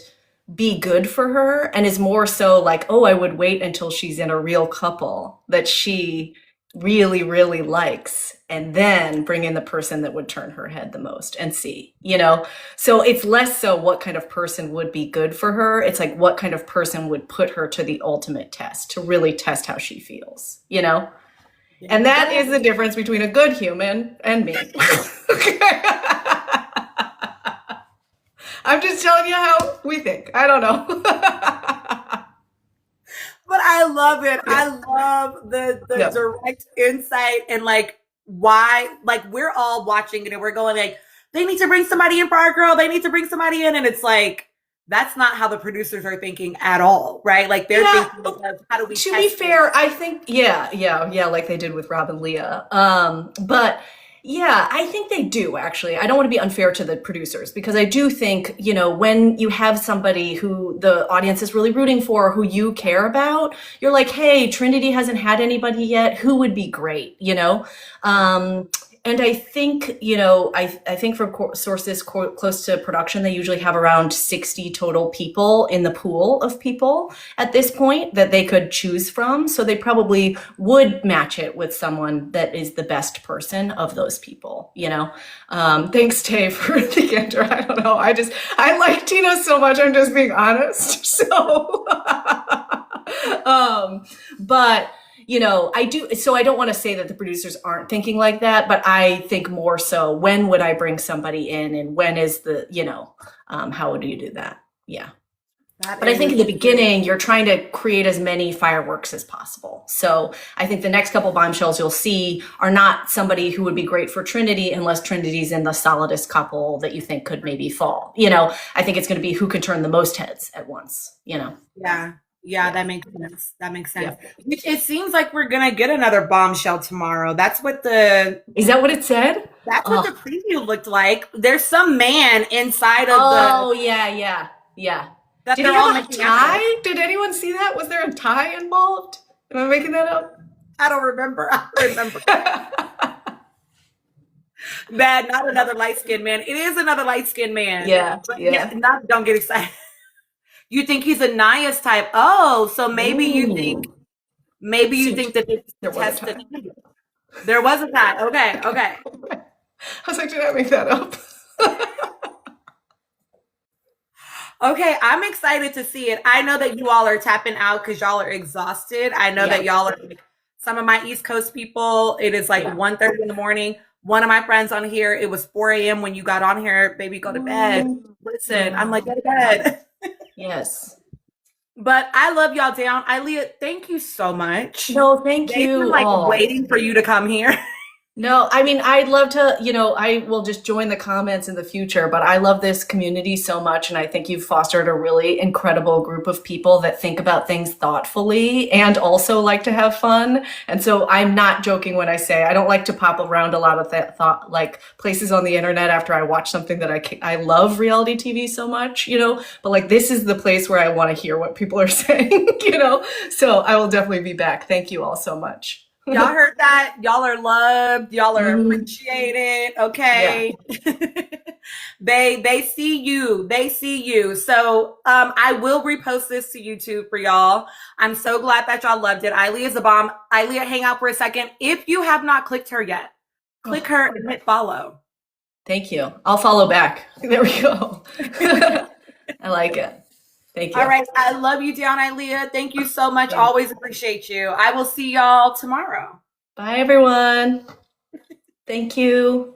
be good for her and is more so like, oh, I would wait until she's in a real couple that she really, really likes and then bring in the person that would turn her head the most and see, you know? So it's less so what kind of person would be good for her. It's like what kind of person would put her to the ultimate test to really test how she feels, you know? And that is the difference between a good human and me. I'm just telling you how we think. I don't know. But I love it. I love the direct insight and like why, like we're all watching it and we're going like, they need to bring somebody in for our girl. They need to bring somebody in. And it's like, that's not how the producers are thinking at all, right? Like they're thinking of how do we to be fair, I think, yeah, like they did with Rob and Leah. But yeah, I think they do actually. I don't want to be unfair to the producers because I do think, you know, when you have somebody who the audience is really rooting for, who you care about, you're like, hey, Trinity hasn't had anybody yet. Who would be great, you know? And I think, you know, I think from sources close to production, they usually have around 60 total people in the pool of people at this point that they could choose from. So they probably would match it with someone that is the best person of those people, you know? Thanks, Tay, for the candor. I don't know. I like Tina so much. I'm just being honest. So, but you know, I do. So I don't want to say that the producers aren't thinking like that, but I think more so when would I bring somebody in and when is the, you know, how would you do that? Yeah. But I think in the beginning, you're trying to create as many fireworks as possible. So I think the next couple bombshells you'll see are not somebody who would be great for Trinity unless Trinity's in the solidest couple that you think could maybe fall. You know, I think it's going to be who can turn the most heads at once, you know? Yeah. Yeah, Yeah. that makes sense. That makes sense. Yeah. Which it seems like we're gonna get another bombshell tomorrow. Is that what it said? That's what the Oh, preview looked like. There's some man inside of the oh yeah. that Did he they're all have a making out with. tie? Did anyone see that? Was there a tie involved? Am I making that up? I don't remember. I don't remember. Bad, not another light skinned man. It is another light skinned man. Yeah, But yeah. not, don't get excited. You think he's a Nia's type. Oh, so maybe you think Ooh. that they There was a tested. tie. There was a tie. Okay, okay. I was like, did I make that up? Okay, I'm excited to see it. I know that you all are tapping out because y'all are exhausted. I know that y'all are like, some of my East Coast people, it is like 1:30 in the morning. One of my friends on here, it was 4 a.m. when you got on here. Baby, go to bed. Listen, I'm like, go to bed. Yes. But I love y'all down. Ilea, thank you so much. No, thank They've been you. like Oh. waiting for you to come here. No, I mean, I'd love to, I will just join the comments in the future, but I love this community so much. And I think you've fostered a really incredible group of people that think about things thoughtfully and also like to have fun. And so I'm not joking when I say I don't like to pop around a lot of thought, like places on the internet after I watch something that I love reality TV so much, but like this is the place where I want to hear what people are saying, So I will definitely be back. Thank you all so much. Y'all heard that? Y'all are loved. Y'all are appreciated. Okay. Yeah. They see you. They see you. So I will repost this to YouTube for y'all. I'm so glad that y'all loved it. Ilea's a bomb. Ilea, hang out for a second. If you have not clicked her yet, click her and hit follow. Thank you. I'll follow back. There we go. I like it. Thank you. All right. I love you down, Ilea. Thank you so much. Always appreciate you. I will see y'all tomorrow. Bye, everyone. Thank you.